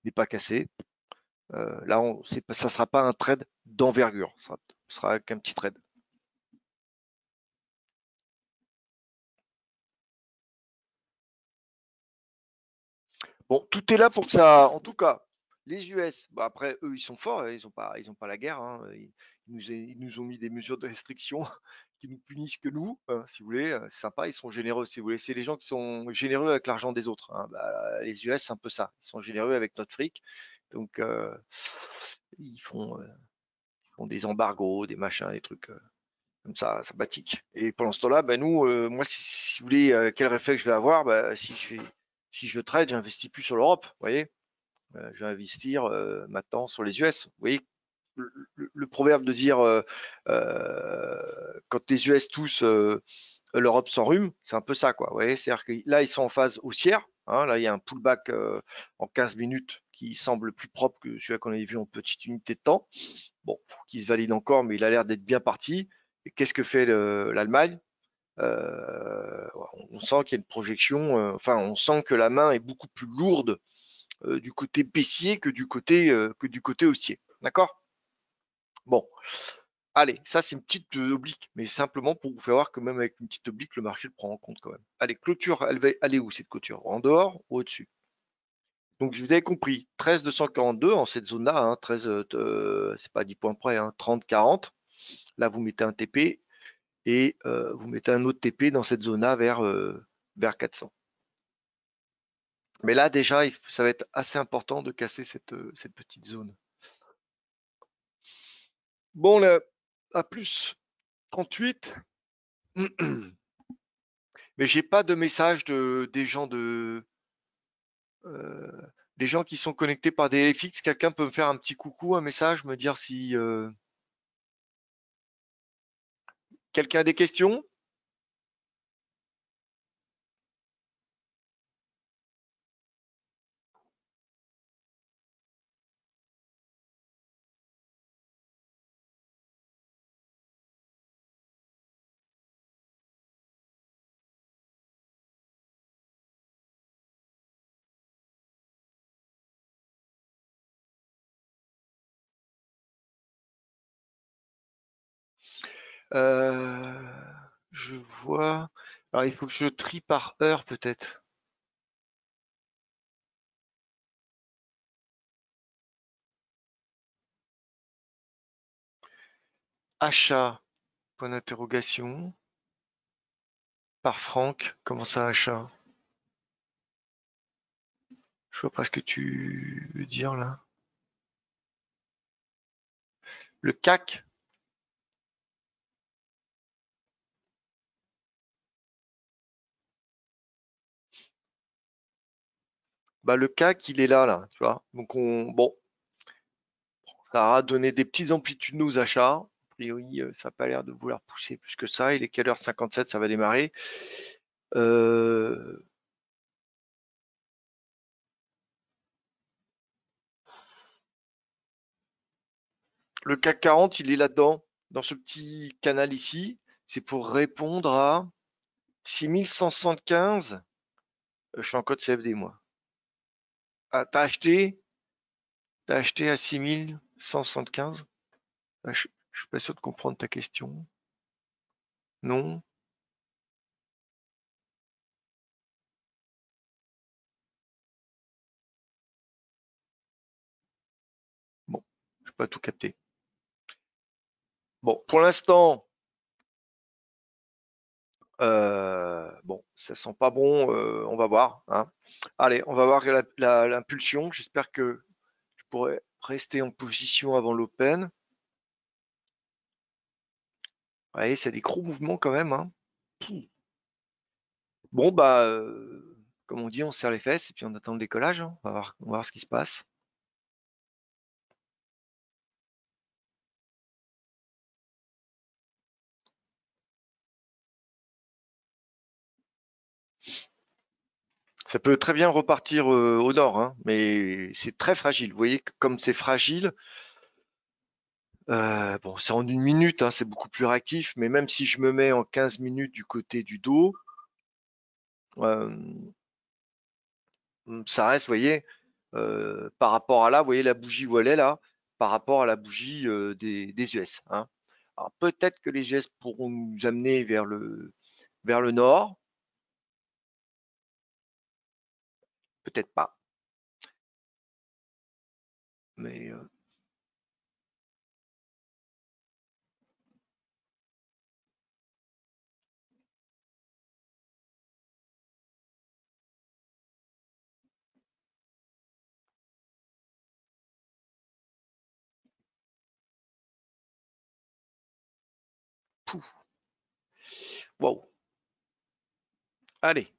n'est pas cassé. Là, ça sera pas un trade d'envergure. Ça sera qu'un petit trade. Bon, tout est là pour que ça. En tout cas, les US, bah après, eux, ils sont forts, hein. Ils ont pas la guerre, hein. Ils nous ont mis des mesures de restriction qui nous punissent que nous, hein, si vous voulez. C'est sympa, ils sont généreux, si vous voulez. C'est les gens qui sont généreux avec l'argent des autres, hein. Bah, les US, c'est un peu ça. Ils sont généreux avec notre fric. Donc, ils font des embargos, des machins, des trucs comme ça, sympathiques. Et pendant ce temps-là, bah, nous, moi, si vous voulez, quel réflexe je vais avoir, bah, si je trade, j'investis plus sur l'Europe, vous voyez. Je vais investir maintenant sur les US. Vous voyez, le proverbe de dire quand les US tous, l'Europe s'enrhume, c'est un peu ça, quoi. Vous voyez, c'est-à-dire que là, ils sont en phase haussière, hein. Là, il y a un pullback en 15 minutes qui semble plus propre que celui qu'on avait vu en petite unité de temps. Bon, qui se valide encore, mais il a l'air d'être bien parti. Et qu'est-ce que fait l'Allemagne? On sent qu'il y a une projection, enfin, on sent que la main est beaucoup plus lourde du côté baissier que du côté haussier. D'accord? Bon, allez, ça c'est une petite oblique, mais simplement pour vous faire voir que même avec une petite oblique, le marché le prend en compte quand même. Allez, clôture, elle va aller où cette clôture? En dehors ou au-dessus? Donc vous avez compris, 13 242 en cette zone-là, hein, 13, c'est pas 10 points près, hein, 30, 40. Là, vous mettez un TP et vous mettez un autre TP dans cette zone-là vers 400. Mais là, déjà, ça va être assez important de casser cette petite zone. Bon, là, à plus 38. Mais j'ai pas de message euh, des gens qui sont connectés par des LFX. Quelqu'un peut me faire un petit coucou, un message, me dire si quelqu'un a des questions? Euh, je vois. Alors il faut que je trie par heure peut-être. Achat, point d'interrogation. Par Franck, comment ça achat? Je vois pas ce que tu veux dire là. Le CAC, bah, le CAC, il est là, tu vois. Donc, bon, ça a donné des petites amplitudes nos achats. A priori, ça n'a pas l'air de vouloir pousser plus que ça. Il est quelle heure? 57, ça va démarrer. Euh, le CAC 40, il est là-dedans, dans ce petit canal ici. C'est pour répondre à 6175. Je suis en code CFD, moi. Ah, t'as acheté à 6175? Ah, je suis pas sûr de comprendre ta question. Non? Bon, je n'ai pas tout capté. Bon, pour l'instant, bon, ça sent pas bon, on va voir, hein. Allez, on va voir l'impulsion. J'espère que je pourrai rester en position avant l'open. Ouais, c'est des gros mouvements quand même, hein. Bon, bah, comme on dit, on serre les fesses et puis on attend le décollage, hein. On va voir ce qui se passe. Ça peut très bien repartir au nord, hein, mais c'est très fragile. Vous voyez, comme c'est fragile, bon, c'est en une minute, hein, c'est beaucoup plus réactif, mais même si je me mets en 15 minutes du côté du dos, euh, ça reste, vous voyez, par rapport à là, vous voyez la bougie où elle est là, par rapport à la bougie des US, hein. Alors peut-être que les US pourront nous amener vers le nord, peut-être pas, mais pouf, wow. Allez,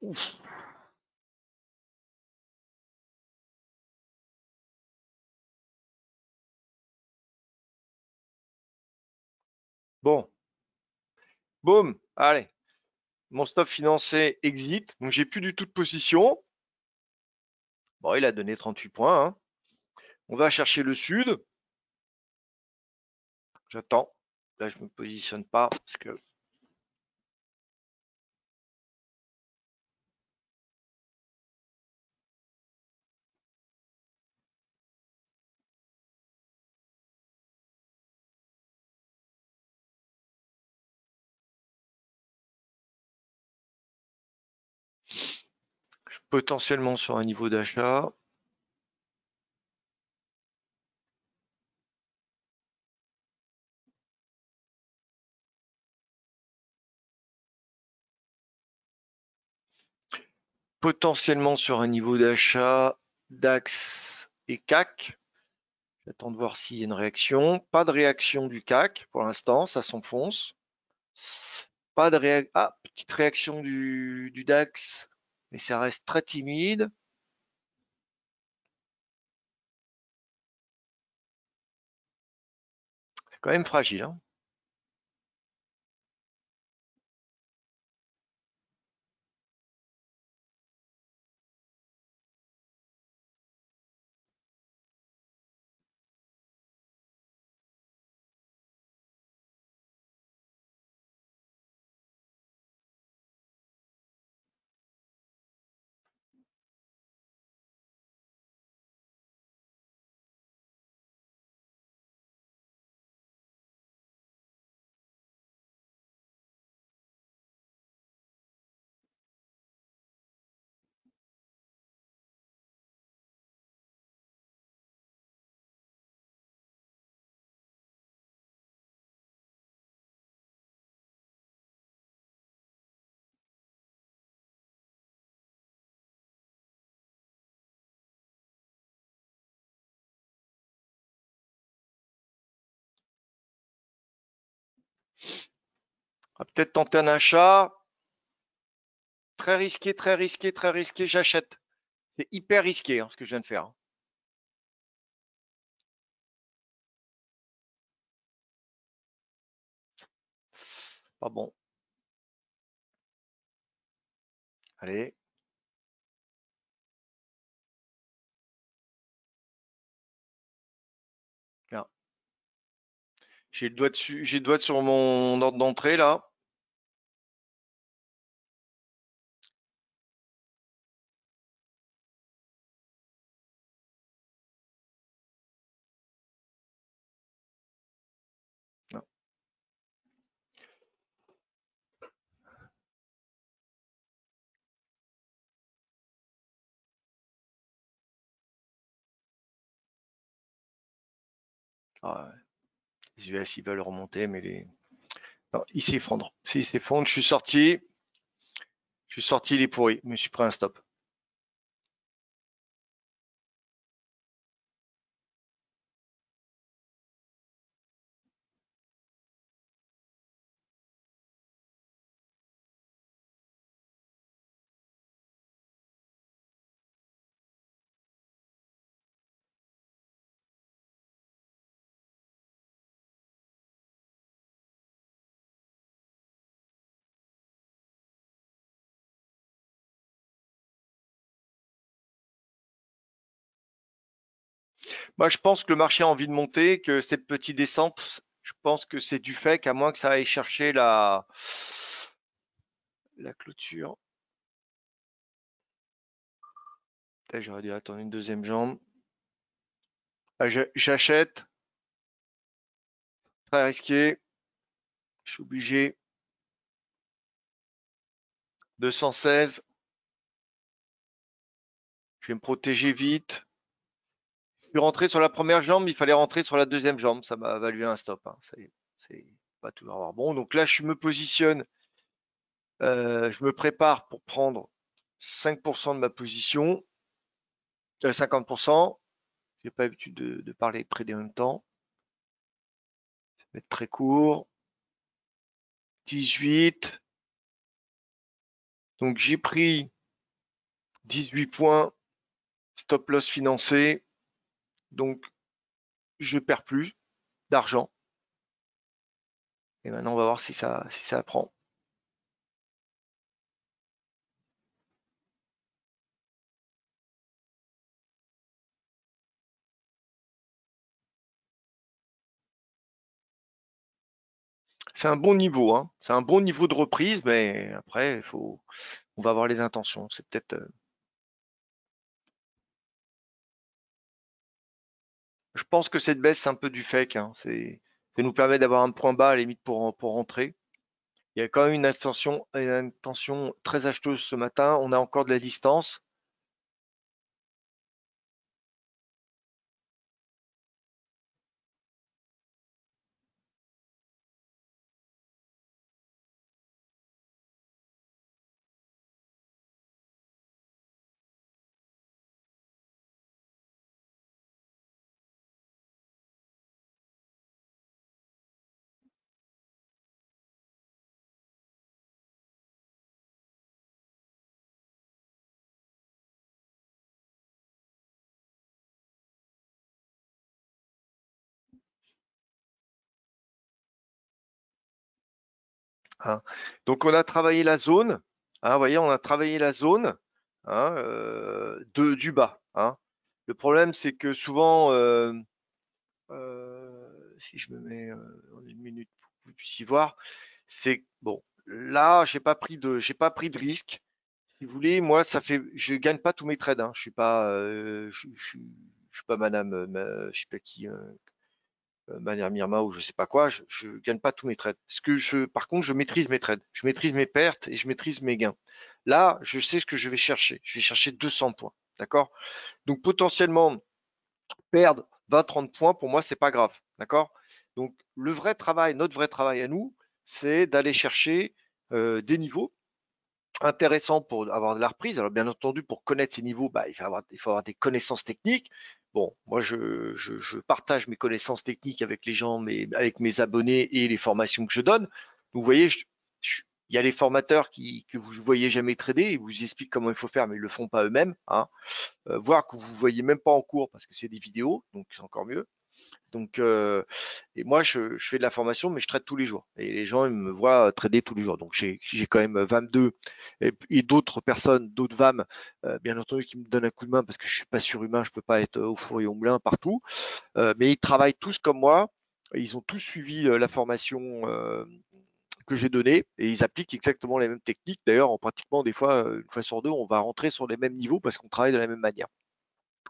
ouf. Bon, boum, allez. Mon stop financé exit, donc j'ai plus du tout de position. Bon, il a donné 38 points, hein. On va chercher le sud. J'attends. Là, je me positionne pas parce que potentiellement sur un niveau d'achat, potentiellement sur un niveau d'achat DAX et CAC. J'attends de voir s'il y a une réaction. Pas de réaction du CAC pour l'instant, ça s'enfonce. Pas de réaction. Ah, petite réaction du DAX, mais ça reste très timide. C'est quand même fragile, hein. On va peut-être tenter un achat. Très risqué, très risqué, très risqué, j'achète. C'est hyper risqué hein, ce que je viens de faire, hein. Pas bon. Allez. Bien. J'ai le doigt dessus, j'ai le doigt sur mon ordre d'entrée là. Non. Ah, les US ils veulent remonter, mais les. Non, ils s'effondrent. S'ils s'effondrent, je suis sorti. Je suis sorti, il est pourri. Je me suis pris un stop. Moi, je pense que le marché a envie de monter, que cette petite descente, je pense que c'est du fait qu'à moins que ça aille chercher la clôture. Putain, j'aurais dû attendre une deuxième jambe. Ah, j'achète. Très risqué. Je suis obligé. 216. Je vais me protéger vite. Je suis rentré sur la première jambe, il fallait rentrer sur la deuxième jambe. Ça m'a valu un stop, hein. C'est pas toujours avoir bon. Donc là, je me positionne. Je me prépare pour prendre 5% de ma position. 50%. J'ai pas l'habitude de parler près des mêmes temps. Ça va être très court. 18. Donc j'ai pris 18 points. Stop loss financé. Donc je perds plus d'argent. Et maintenant, on va voir si ça prend. C'est un bon niveau, hein. C'est un bon niveau de reprise, mais après, on va voir les intentions. C'est peut-être. Je pense que cette baisse, c'est un peu du fake, hein. Ça nous permet d'avoir un point bas à la limite pour rentrer. Il y a quand même une intention très acheteuse ce matin. On a encore de la distance. Hein. Donc on a travaillé la zone. Hein, vous voyez, on a travaillé la zone hein, du bas. Hein. Le problème, c'est que souvent, si je me mets en une minute pour que vous puissiez voir, c'est bon. Là, j'ai pas pris de risque. Si vous voulez, moi, je gagne pas tous mes trades. Hein. Je suis pas, je suis pas Madame, je sais pas qui, Madame Mirma ou je sais pas quoi. Je gagne pas tous mes trades. Par contre, je maîtrise mes trades. Je maîtrise mes pertes et je maîtrise mes gains. Là, je sais ce que je vais chercher. Je vais chercher 200 points. D'accord? Donc potentiellement perdre 20-30 points, pour moi, c'est pas grave. D'accord? Donc, notre vrai travail à nous, c'est d'aller chercher des niveaux intéressants pour avoir de la reprise. Alors, bien entendu, pour connaître ces niveaux, bah, il faut avoir des connaissances techniques. Bon, moi, je partage mes connaissances techniques avec les gens, avec mes abonnés et les formations que je donne. Donc, vous voyez, Il y a les formateurs que vous voyez jamais trader, ils vous expliquent comment il faut faire, mais ils le font pas eux-mêmes, hein. Voire que vous voyez même pas en cours parce que c'est des vidéos, donc c'est encore mieux. Donc, et moi, je fais de la formation, mais je trade tous les jours. Et les gens, ils me voient trader tous les jours. Donc, j'ai quand même 22 et d'autres personnes, d'autres VAM, bien entendu, qui me donnent un coup de main parce que je suis pas surhumain, je peux pas être au four et au moulin partout. Mais ils travaillent tous comme moi. Ils ont tous suivi la formation que j'ai donnée et ils appliquent exactement les mêmes techniques. D'ailleurs, en pratiquement des fois, une fois sur deux, on va rentrer sur les mêmes niveaux parce qu'on travaille de la même manière.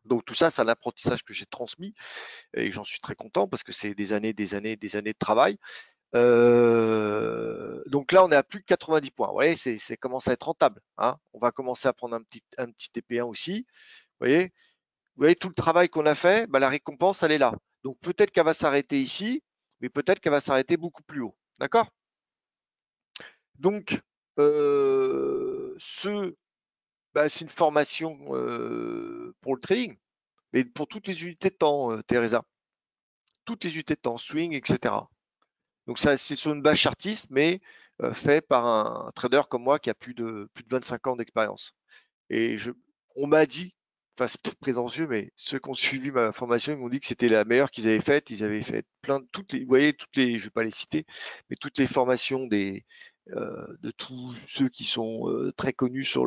Donc tout ça, c'est un apprentissage que j'ai transmis et j'en suis très content parce que c'est des années, des années, des années de travail. Donc là, on est à plus de 90 points. Vous voyez, c'est commence à être rentable, hein. On va commencer à prendre un petit TP1 aussi. Vous voyez tout le travail qu'on a fait, bah, la récompense, elle est là. Donc peut-être qu'elle va s'arrêter ici, mais peut-être qu'elle va s'arrêter beaucoup plus haut. D'accord? Donc, bah, c'est une formation pour le trading, mais pour toutes les unités de temps, Teresa. Toutes les unités de temps, swing, etc. Donc ça, c'est sur une base chartiste, mais fait par un trader comme moi qui a plus de 25 ans d'expérience. Et on m'a dit, enfin c'est peut-être prétentieux, mais ceux qui ont suivi ma formation, ils m'ont dit que c'était la meilleure qu'ils avaient faite. Ils avaient fait plein de toutes les, vous voyez, toutes les, je vais pas les citer, mais toutes les formations de tous ceux qui sont très connus sur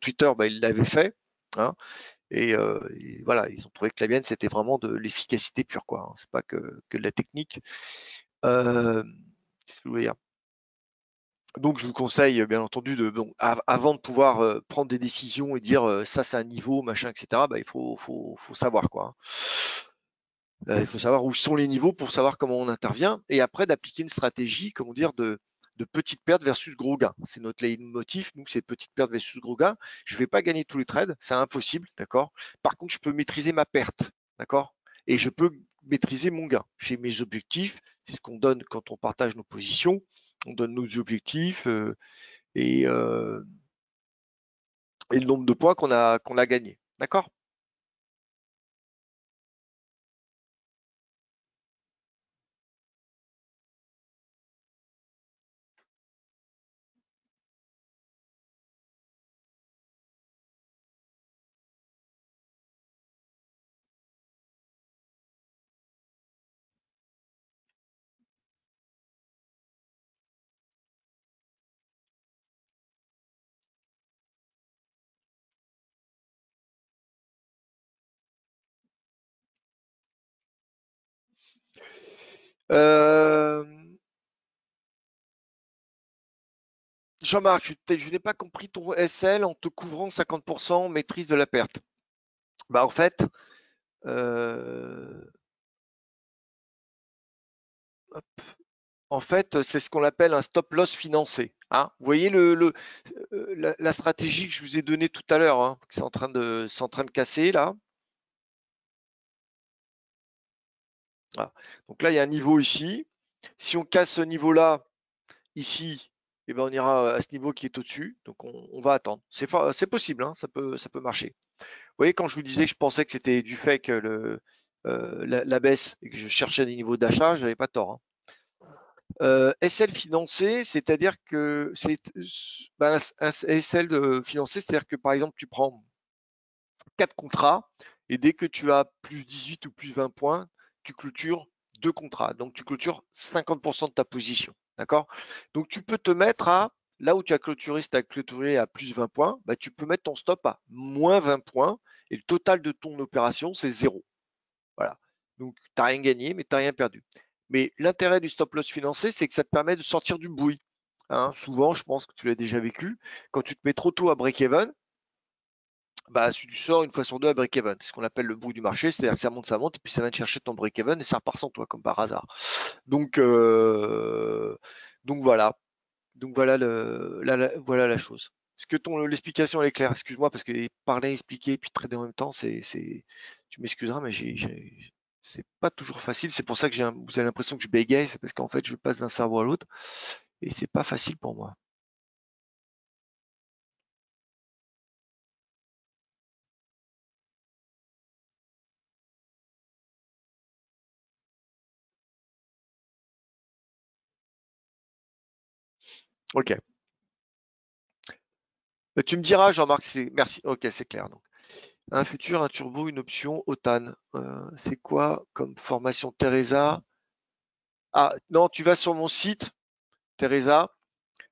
Twitter, bah, ils l'avaient fait, hein. Et voilà, ils ont trouvé que la mienne, c'était vraiment de l'efficacité pure, quoi, hein. C'est pas que de la technique. Euh, qu'est-ce que je voulais dire. Donc, je vous conseille, bien entendu, avant de pouvoir prendre des décisions et dire ça, c'est un niveau, machin, etc., bah, faut savoir, quoi, hein. Il faut savoir où sont les niveaux pour savoir comment on intervient et après d'appliquer une stratégie, comment dire, de petites pertes versus gros gains. C'est notre leitmotiv, nous, c'est petites pertes versus gros gains. Je ne vais pas gagner tous les trades, c'est impossible, d'accord. Par contre, je peux maîtriser ma perte, d'accord, et je peux maîtriser mon gain. J'ai mes objectifs, c'est ce qu'on donne quand on partage nos positions. On donne nos objectifs et, euh, et le nombre de points qu'on a gagné, d'accord. Euh, Jean-Marc, je n'ai pas compris ton SL en te couvrant 50% maîtrise de la perte. Bah, euh, en fait, c'est ce qu'on appelle un stop loss financé, hein. Vous voyez la stratégie que je vous ai donnée tout à l'heure, hein, que c'est en train de casser là. Voilà. Donc là, il y a un niveau ici. Si on casse ce niveau-là ici, eh ben, on ira à ce niveau qui est au-dessus. Donc on va attendre. C'est possible, hein, ça peut marcher. Vous voyez, quand je vous disais que je pensais que c'était du fait que la baisse et que je cherchais des niveaux d'achat, j'avais pas tort, hein. SL financé, c'est-à-dire que c'est ben, un SL financé, c'est-à-dire que par exemple, tu prends 4 contrats et dès que tu as plus 18 ou plus 20 points, tu clôtures 2 contrats. Donc tu clôtures 50% de ta position. D'accord. Donc tu peux te mettre à là où tu as clôturé, si tu as clôturé à plus 20 points, bah, tu peux mettre ton stop à moins 20 points et le total de ton opération, c'est zéro. Voilà. Donc, tu n'as rien gagné, mais tu n'as rien perdu. Mais l'intérêt du stop loss financé, c'est que ça te permet de sortir du bruit, hein. Souvent, je pense que tu l'as déjà vécu, quand tu te mets trop tôt à break-even, bah, tu sors une fois sur deux à break-even. C'est ce qu'on appelle le bruit du marché, c'est-à-dire que ça monte, et puis ça va te chercher ton break-even et ça repart sans toi, comme par hasard. Donc, euh, donc voilà. Donc voilà voilà la chose. Est-ce que l'explication elle est claire? Excuse-moi parce que parler, expliquer, puis trader en même temps, tu m'excuseras, mais c'est pas toujours facile. C'est pour ça que vous avez l'impression que je bégaye, c'est parce qu'en fait, je passe d'un cerveau à l'autre et c'est pas facile pour moi. Ok. Tu me diras, Jean-Marc, merci. Ok, c'est clair. Donc, un futur, un turbo, une option, OTAN. C'est quoi comme formation, Teresa? Ah, non, tu vas sur mon site, Teresa.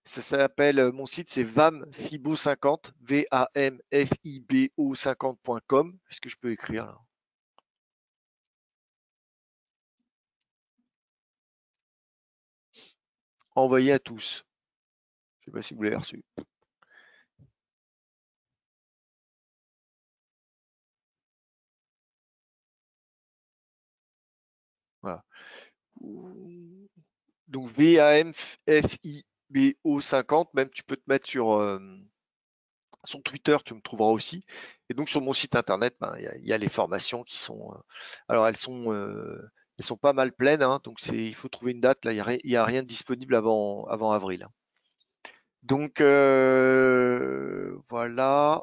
Ça s'appelle, mon site, c'est vamfibo50, VAMFIBO50.com. Est-ce que je peux écrire là? Envoyé à tous. Je sais pas si vous l'avez reçu. Voilà. Donc VAMFIBO50, même tu peux te mettre sur Twitter, tu me trouveras aussi. Et donc sur mon site internet, ben, il y a les formations qui sont. Alors elles sont pas mal pleines, hein, donc il faut trouver une date. Là, il y a rien de disponible avant avril, hein. Donc voilà.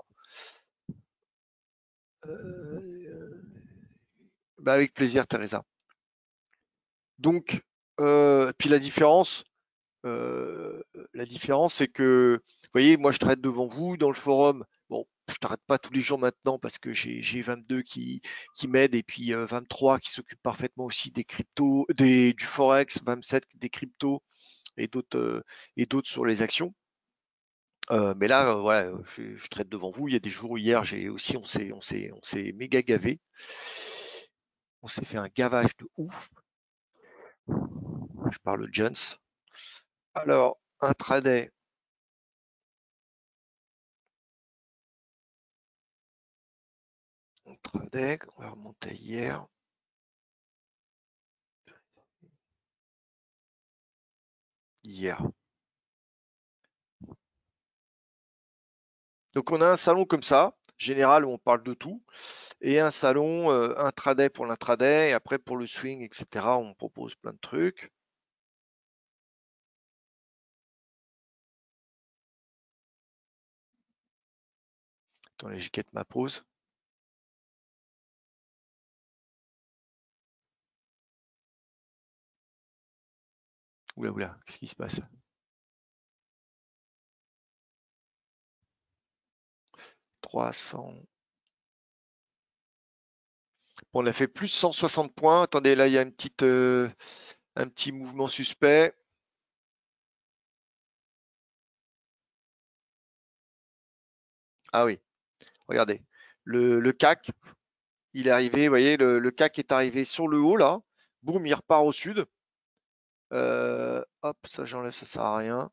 Euh, Bah, avec plaisir, Teresa. Donc puis euh, la différence, c'est que, vous voyez, moi je traite devant vous dans le forum. Bon, je t'arrête pas tous les jours maintenant parce que j'ai 22 qui m'aident et puis 23 qui s'occupent parfaitement aussi des cryptos, du forex, 27 des cryptos et d'autres sur les actions. Mais là, voilà, je traite devant vous. Il y a des jours où hier, j'ai aussi, on s'est méga gavé. On s'est fait un gavage de ouf. Je parle de Jones. Alors, intraday, intraday, on va remonter hier. Hier. Donc on a un salon comme ça, général où on parle de tout, et un salon intraday pour l'intraday, et après pour le swing, etc. On propose plein de trucs. Attends, je quête ma pause. Oula, oula, qu'est-ce qui se passe? 300. Bon, on a fait plus 160 points. Attendez, là, il y a un petit mouvement suspect. Ah oui, regardez. Le CAC, il est arrivé, vous voyez, le CAC est arrivé sur le haut, là. Boum, il repart au sud. Hop, ça j'enlève, ça sert à rien.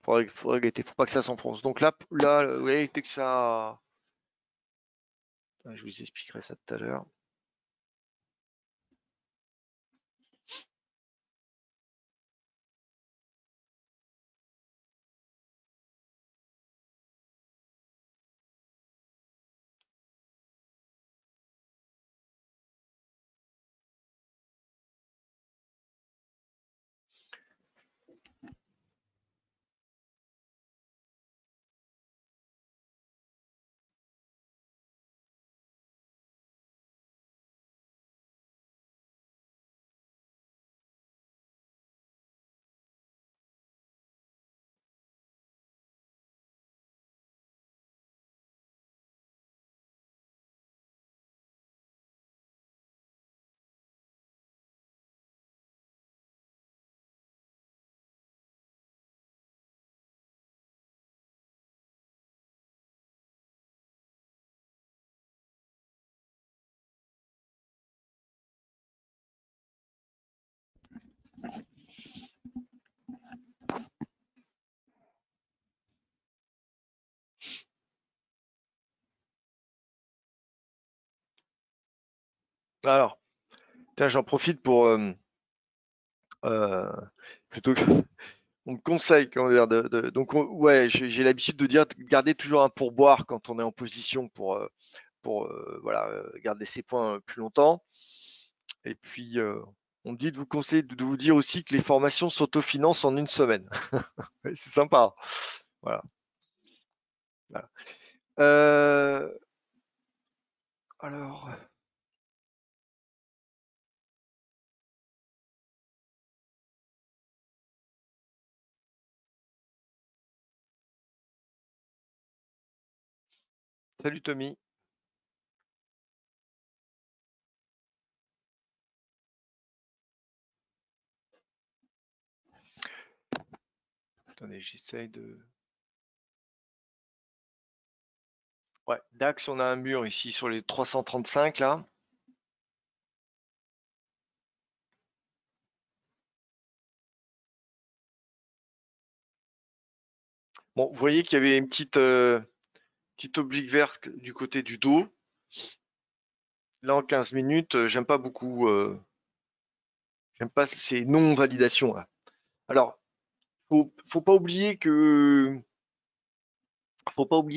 Faudrait guetter, faut pas que ça s'enfonce. Donc là, vous voyez, dès que ça. Je vous expliquerai ça tout à l'heure. Alors, tiens, j'en profite pour euh, plutôt que on me conseille, comment dire, donc ouais, j'ai l'habitude de dire de garder toujours un pourboire quand on est en position pour voilà, garder ses points plus longtemps. Et puis on me dit de vous conseiller de vous dire aussi que les formations s'autofinancent en une semaine. Ouais, c'est sympa. Voilà. Voilà. Euh, alors. Salut Tommy. Attendez, j'essaye de. Ouais, DAX, on a un mur ici sur les 335 là. Bon, vous voyez qu'il y avait une petite oblique verte du côté du dos. Là, en 15 minutes, j'aime pas beaucoup. J'aime pas ces non-validations là. Alors, faut pas oublier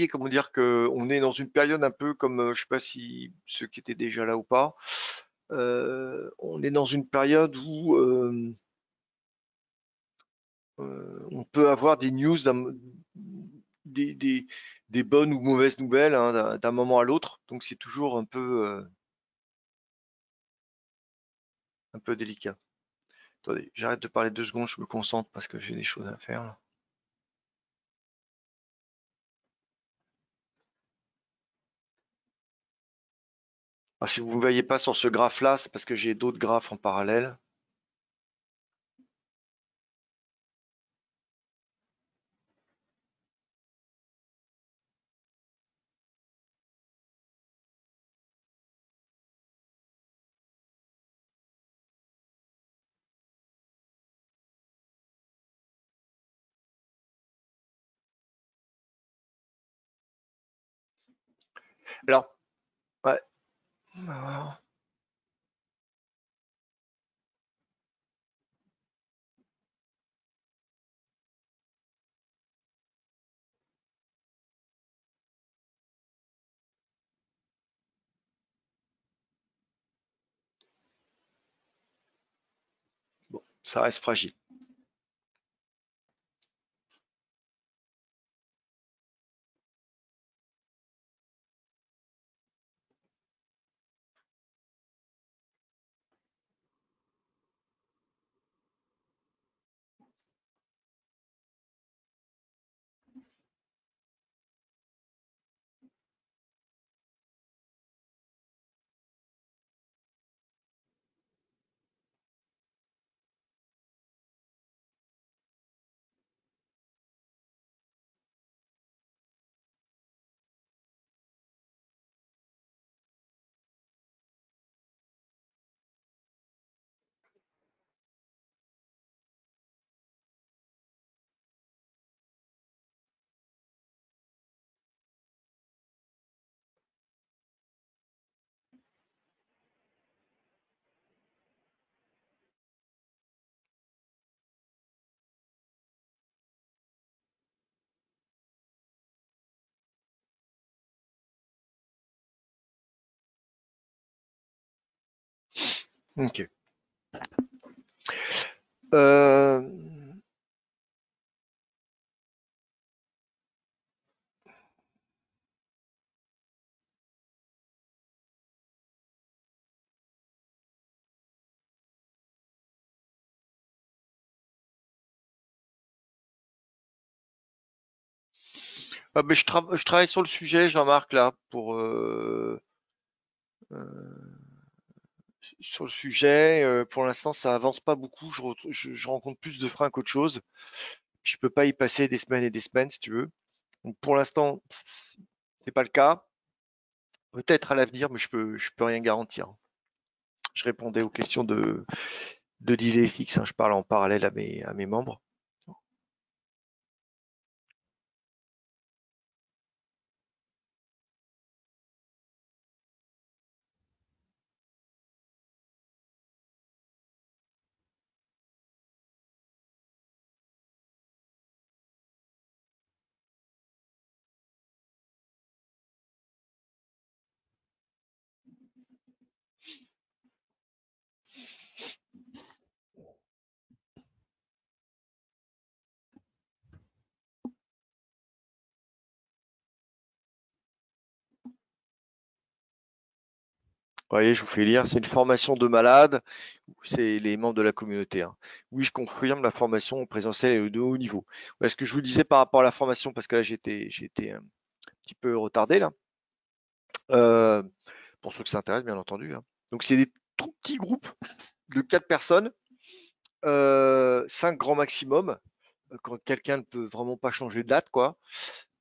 comment dire, que on est dans une période un peu comme, je sais pas si ceux qui étaient déjà là ou pas. On est dans une période où on peut avoir des news, des, des- des bonnes ou mauvaises nouvelles hein, d'un moment à l'autre. Donc c'est toujours un peu délicat. Attendez, j'arrête de parler 2 secondes, je me concentre parce que j'ai des choses à faire là. Ah, si vous ne me voyez pas sur ce graphe-là, c'est parce que j'ai d'autres graphes en parallèle. Alors, ouais, bon, ça reste fragile. Ok. Euh, ben, je travaille sur le sujet, Jean-Marc, là, euh, sur le sujet. Pour l'instant, ça avance pas beaucoup. Je rencontre plus de freins qu'autre chose. Je peux pas y passer des semaines et des semaines, si tu veux. Donc, pour l'instant, c'est pas le cas. Peut-être à l'avenir, mais je peux rien garantir. Je répondais aux questions de delay fixe, hein. Je parle en parallèle à mes membres. Vous voyez, je vous fais lire. C'est une formation de malade. C'est les membres de la communauté, hein. Oui, je confirme, la formation présentielle est de haut niveau. Ouais, ce que je vous disais par rapport à la formation, parce que là, j'ai été un petit peu retardé, là. pour ceux que ça intéresse, bien entendu, hein. Donc, c'est des tout petits groupes de 4 personnes, 5 grand maximum, quand quelqu'un ne peut vraiment pas changer de date, quoi.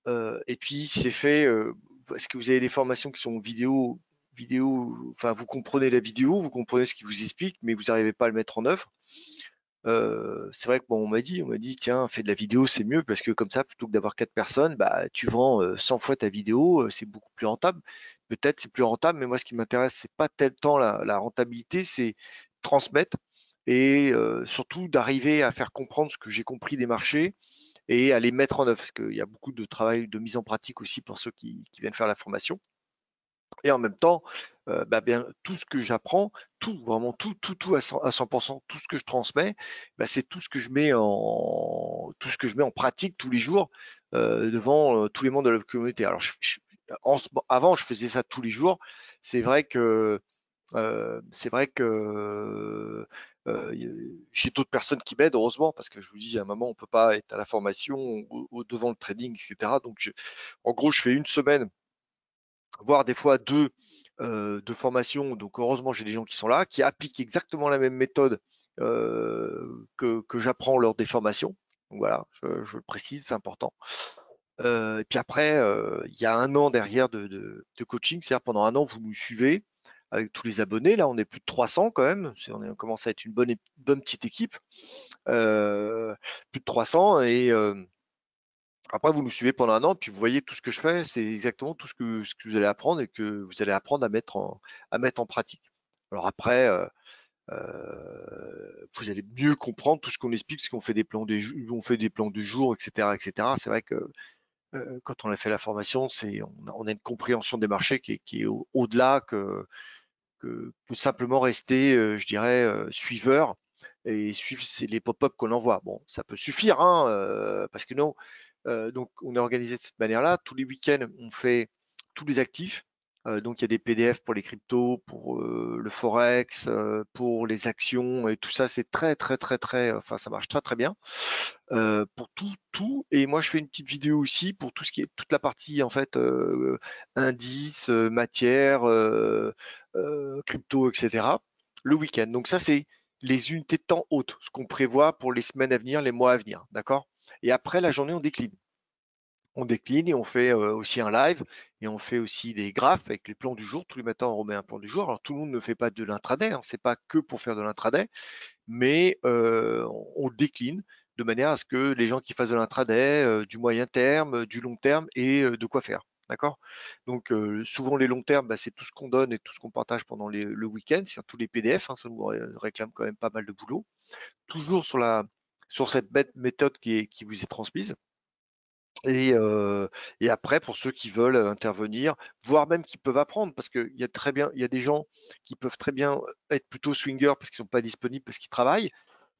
Et puis, c'est fait parce que vous avez des formations qui sont vidéo, enfin, vous comprenez la vidéo, vous comprenez ce qu'il vous explique, mais vous n'arrivez pas à le mettre en œuvre. C'est vrai que bon, on m'a dit, tiens, fais de la vidéo, c'est mieux parce que comme ça, plutôt que d'avoir 4 personnes, bah, tu vends 100 fois ta vidéo, c'est beaucoup plus rentable. Peut-être c'est plus rentable, mais moi, ce qui m'intéresse, c'est pas tel temps la rentabilité, c'est transmettre et surtout d'arriver à faire comprendre ce que j'ai compris des marchés et à les mettre en œuvre, parce qu'il y a beaucoup de travail de mise en pratique aussi pour ceux qui viennent faire la formation. Et en même temps, bah, bien, tout ce que j'apprends, tout, vraiment tout à 100%, tout ce que je transmets, bah, c'est tout ce que je mets en pratique tous les jours devant tous les membres de la communauté. Alors, avant, je faisais ça tous les jours. C'est vrai que j'ai d'autres personnes qui m'aident, heureusement, parce que je vous dis, à un moment, on peut pas être à la formation, devant le trading, etc. Donc, en gros, je fais une semaine, voire des fois deux, de formation. Donc, heureusement, j'ai des gens qui sont là, qui appliquent exactement la même méthode que j'apprends lors des formations. Donc, voilà, je le précise, c'est important. Et puis après, il y a un an derrière de coaching, c'est-à-dire pendant un an, vous nous suivez avec tous les abonnés. Là, on est plus de 300 quand même. On commence à être une bonne petite équipe. Plus de 300. Et après, vous nous suivez pendant un an, puis vous voyez tout ce que je fais. C'est exactement tout ce que vous allez apprendre et que vous allez apprendre à mettre en pratique. Alors après, vous allez mieux comprendre tout ce qu'on explique, parce qu'on fait des plans on fait des plans de jour, etc., etc. C'est vrai que quand on a fait la formation, on a une compréhension des marchés qui est au-delà que simplement rester, je dirais, suiveur et suivre les pop-up qu'on envoie. Bon, ça peut suffire, hein, parce que non. Donc, on est organisé de cette manière-là. Tous les week-ends, on fait tous les actifs. Donc, il y a des PDF pour les cryptos, pour le forex, pour les actions et tout ça. C'est très, très, très, très. Enfin, ça marche très, très bien pour tout. Et moi, je fais une petite vidéo aussi pour tout ce qui est toute la partie en fait indices, matière, crypto, etc. Le week-end. Donc ça, c'est les unités de temps hautes, ce qu'on prévoit pour les semaines à venir, les mois à venir, d'accord? Et après la journée, on décline. On décline et on fait aussi un live et on fait aussi des graphes avec les plans du jour. Tous les matins, on remet un plan du jour. Alors tout le monde ne fait pas de l'intraday, hein, c'est pas que pour faire de l'intraday, mais on décline de manière à ce que les gens qui fassent de l'intraday, du moyen terme, du long terme aient de quoi faire. D'accord? Donc souvent les longs termes, bah, c'est tout ce qu'on donne et tout ce qu'on partage pendant le week-end, c'est tous les PDF, hein, ça nous réclame quand même pas mal de boulot. Toujours sur cette méthode qui vous est transmise. Et après, pour ceux qui veulent intervenir, voire même qui peuvent apprendre, parce qu'il y a il y a des gens qui peuvent très bien être plutôt swingers parce qu'ils ne sont pas disponibles, parce qu'ils travaillent.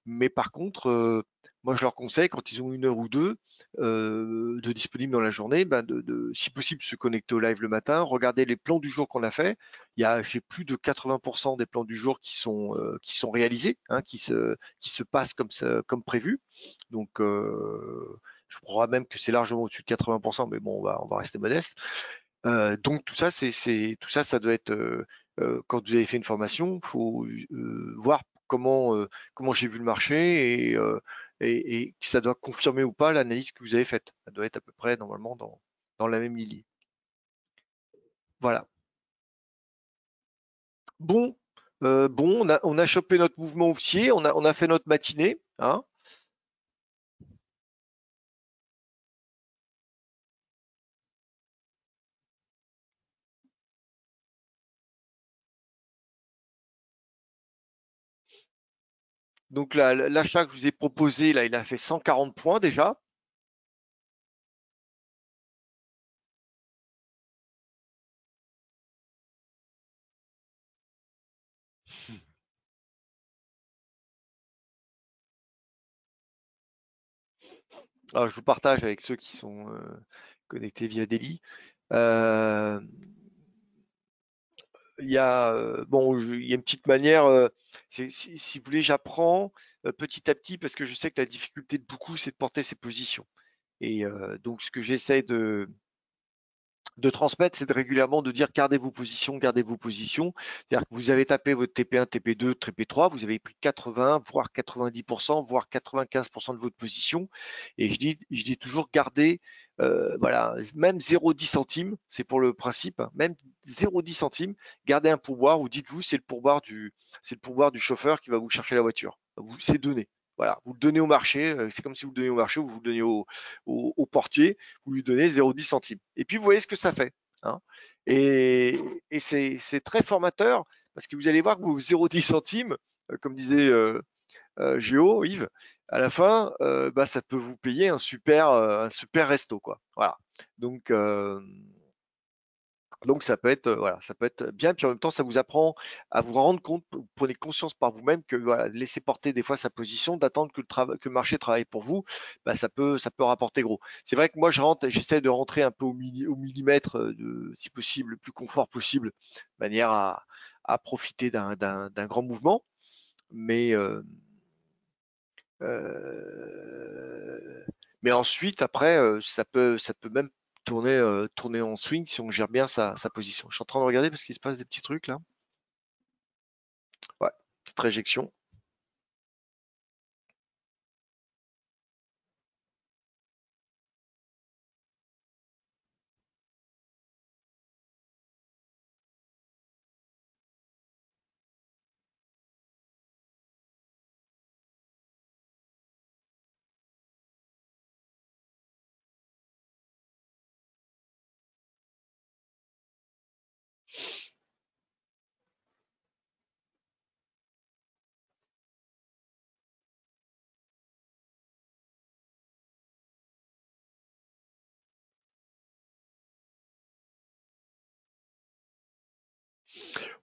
Mais par contre, moi je leur conseille quand ils ont 1 heure ou 2 de disponible dans la journée, ben si possible se connecter au live le matin, regarder les plans du jour qu'on a fait. J'ai plus de 80% des plans du jour qui sont réalisés, hein, qui se passent comme prévu. Donc je crois même que c'est largement au-dessus de 80%, mais bon, on va rester modeste. Donc tout ça, ça doit être quand vous avez fait une formation, il faut voir comment j'ai vu le marché et que ça doit confirmer ou pas l'analyse que vous avez faite. Ça doit être à peu près normalement dans la même lignée. Voilà. Bon, bon, on a chopé notre mouvement haussier, on a fait notre matinée, hein. Donc l'achat que je vous ai proposé, là, il a fait 140 points déjà. Alors, je vous partage avec ceux qui sont connectés via Delhi. Euh, il y a une petite manière, si vous voulez, j'apprends petit à petit parce que je sais que la difficulté de beaucoup, c'est de porter ses positions. Et donc, ce que j'essaie de transmettre, c'est de régulièrement de dire gardez vos positions, gardez vos positions. C'est-à-dire que vous avez tapé votre TP1, TP2, TP3, vous avez pris 80, voire 90%, voire 95% de votre position. Et je dis toujours gardez, voilà, même 0,10 centimes, c'est pour le principe, hein, même 0,10 centimes, gardez un pourboire ou dites-vous c'est le pourboire du chauffeur qui va vous chercher la voiture. C'est donné. Voilà, vous le donnez au marché, c'est comme si vous le donniez au marché ou vous le donniez au portier, vous lui donnez 0,10 centimes. Et puis vous voyez ce que ça fait, hein. Et c'est très formateur parce que vous allez voir que vos 0,10 centimes, comme disait Géo, Yves, à la fin, bah, ça peut vous payer un super resto, quoi. Voilà. Donc, euh, donc ça peut être voilà, ça peut être bien, puis en même temps ça vous apprend à vous rendre compte, vous prenez conscience par vous-même que voilà, laisser porter des fois sa position, d'attendre que le marché travaille pour vous, bah, ça peut rapporter gros. C'est vrai que moi j'essaie de rentrer un peu au millimètre, si possible, le plus confort possible, de manière à profiter d'un grand mouvement. Mais euh, mais ensuite, après, ça peut même tourner en swing si on gère bien sa position. Je suis en train de regarder parce qu'il se passe des petits trucs là. Ouais, petite réjection.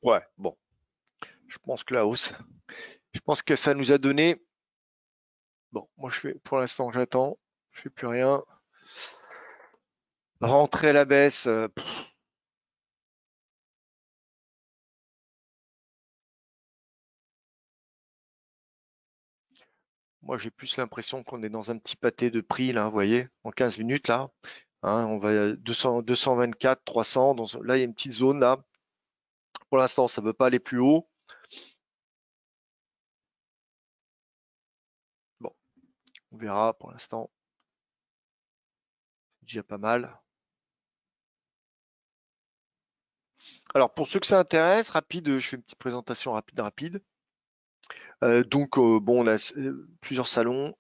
Ouais, bon, je pense que la hausse, je pense que ça nous a donné. Bon, moi je fais, pour l'instant, j'attends, je fais plus rien. Rentrer à la baisse, moi j'ai plus l'impression qu'on est dans un petit pâté de prix là, vous voyez, en 15 minutes là. Hein, on va 200, 224, 300. Là, il y a une petite zone là. Pour l'instant, ça ne veut pas aller plus haut. Bon, on verra pour l'instant. C'est déjà pas mal. Alors, pour ceux que ça intéresse, rapide, je fais une petite présentation rapide. Bon, on a plusieurs salons.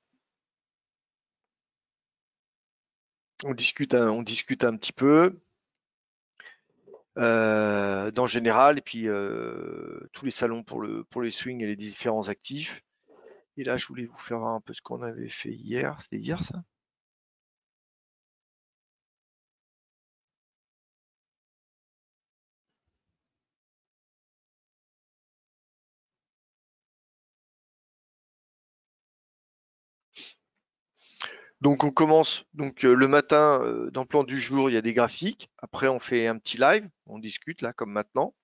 On discute un petit peu, dans général, et puis tous les salons pour les swings et les différents actifs. Et là, je voulais vous faire voir un peu ce qu'on avait fait hier. C'était hier, ça? Donc on commence le matin dans le plan du jour, il y a des graphiques. Après, on fait un petit live, on discute là comme maintenant.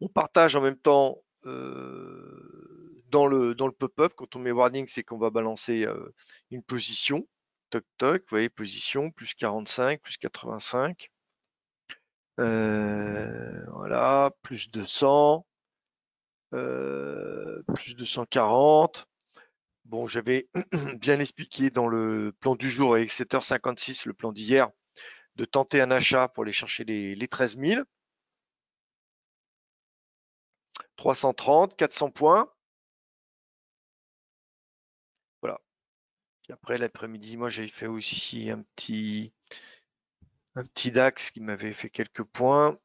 On partage en même temps dans le pop-up. Quand on met warning, c'est qu'on va balancer une position. Toc toc, vous voyez, position, plus 45, plus 85. Voilà, plus 200, plus 240. Bon, j'avais bien expliqué dans le plan du jour avec 7h56, le plan d'hier, de tenter un achat pour aller chercher les 13 000, 330, 400 points. Voilà. Puis après, l'après-midi, moi, j'avais fait aussi un petit DAX qui m'avait fait quelques points.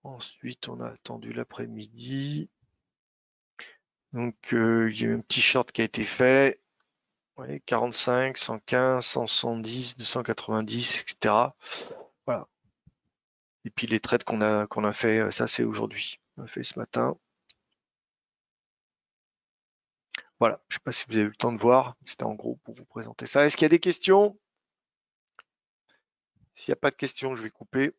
Ensuite, on a attendu l'après-midi. Donc, il y a eu un petit short qui a été fait. Ouais, 45, 115, 170, 290, etc. Voilà. Et puis les trades qu'on a fait, ça c'est aujourd'hui. On a fait ce matin. Voilà. Je ne sais pas si vous avez eu le temps de voir. C'était en gros pour vous présenter ça. Est-ce qu'il y a des questions? S'il n'y a pas de questions, je vais couper.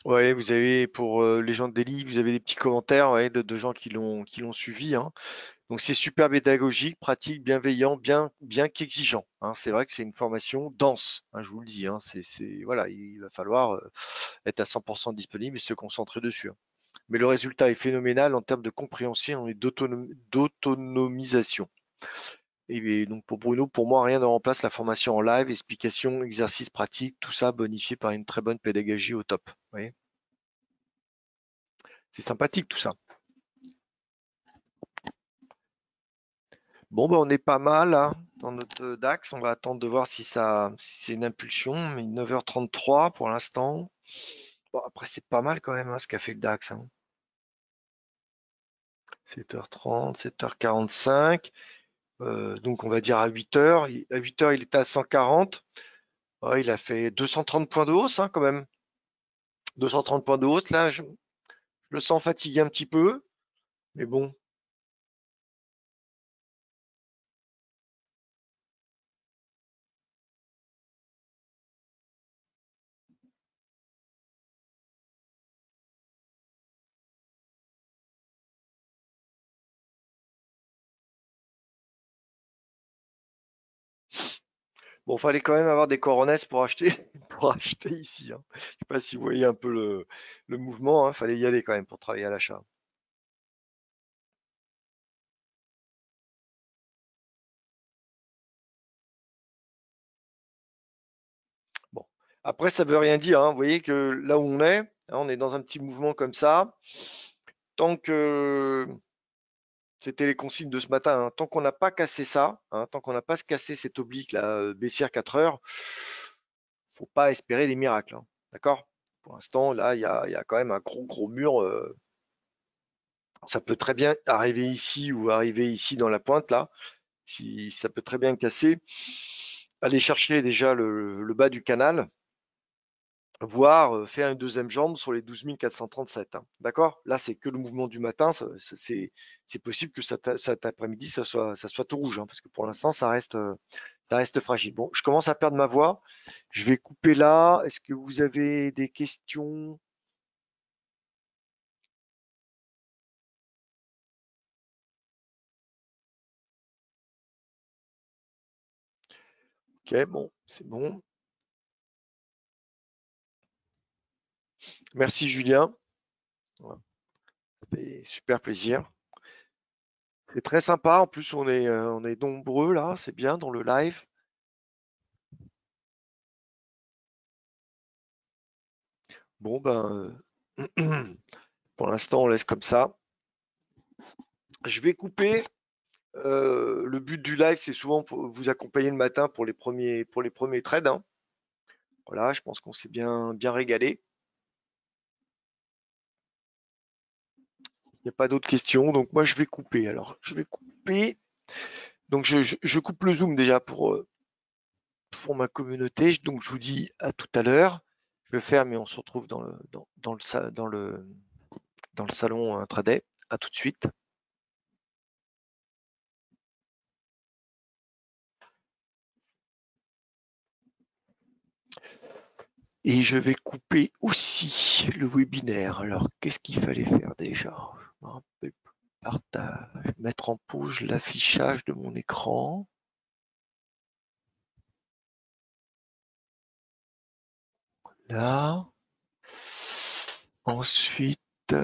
Ouais, vous avez pour les gens de Delhi, vous avez des petits commentaires ouais, de gens qui l'ont suivi, hein. Donc c'est super pédagogique, pratique, bienveillant, bien qu'exigeant, hein. C'est vrai que c'est une formation dense, hein, je vous le dis, hein. Voilà, il va falloir être à 100% disponible et se concentrer dessus, hein. Mais le résultat est phénoménal en termes de compréhension et d'autonomisation. Et donc pour Bruno, pour moi, rien ne remplace la formation en live, explications, exercices pratiques, tout ça bonifié par une très bonne pédagogie au top. Vous voyez, c'est sympathique tout ça. Bon, ben, on est pas mal là, dans notre DAX. On va attendre de voir si c'est une impulsion. Mais 9h33 pour l'instant. Bon, après, c'est pas mal quand même hein, ce qu'a fait le DAX, hein. 7h30, 7h45. Donc on va dire à 8h. À 8h, il était à 140. Ouais, il a fait 230 points de hausse hein, quand même. 230 points de hausse. Là, je le sens fatigué un petit peu. Mais bon, bon, fallait quand même avoir des coronesses pour acheter, pour acheter ici, hein. Je sais pas si vous voyez un peu le mouvement, hein. Fallait y aller quand même pour travailler à l'achat. Bon. Après, ça veut rien dire, hein. Vous voyez que là où hein, on est dans un petit mouvement comme ça. Tant que c'était les consignes de ce matin, hein, tant qu'on n'a pas cassé ça, hein, tant qu'on n'a pas cassé cette oblique là, baissière 4 heures, faut pas espérer des miracles, hein. D'accord? Pour l'instant, là, il y a quand même un gros mur. Ça peut très bien arriver ici ou arriver ici dans la pointe là. Si ça peut très bien casser, aller chercher déjà le bas du canal, voire faire une deuxième jambe sur les 12 437, hein. D'accord? Là, c'est que le mouvement du matin. C'est possible que cet après-midi, ça soit tout rouge, hein, parce que pour l'instant, ça reste fragile. Bon, je commence à perdre ma voix. Je vais couper là. Est-ce que vous avez des questions? Ok, bon, c'est bon. Merci Julien. Voilà, ça fait super plaisir. C'est très sympa. En plus, on est nombreux là. C'est bien dans le live. Bon, ben, pour l'instant, on laisse comme ça. Je vais couper. Le but du live, c'est souvent pour vous accompagner le matin pour les premiers trades, hein. Voilà, je pense qu'on s'est bien régalé. Il n'y a pas d'autres questions, donc moi je vais couper. Alors, je vais couper. Donc, je coupe le zoom déjà pour ma communauté. Donc, je vous dis à tout à l'heure. Je vais faire, mais on se retrouve dans le salon intraday. À tout de suite. Et je vais couper aussi le webinaire. Alors, qu'est-ce qu'il fallait faire déjà? Je me rappelle plus. Partage, mettre en pause l'affichage de mon écran. Là. Ensuite,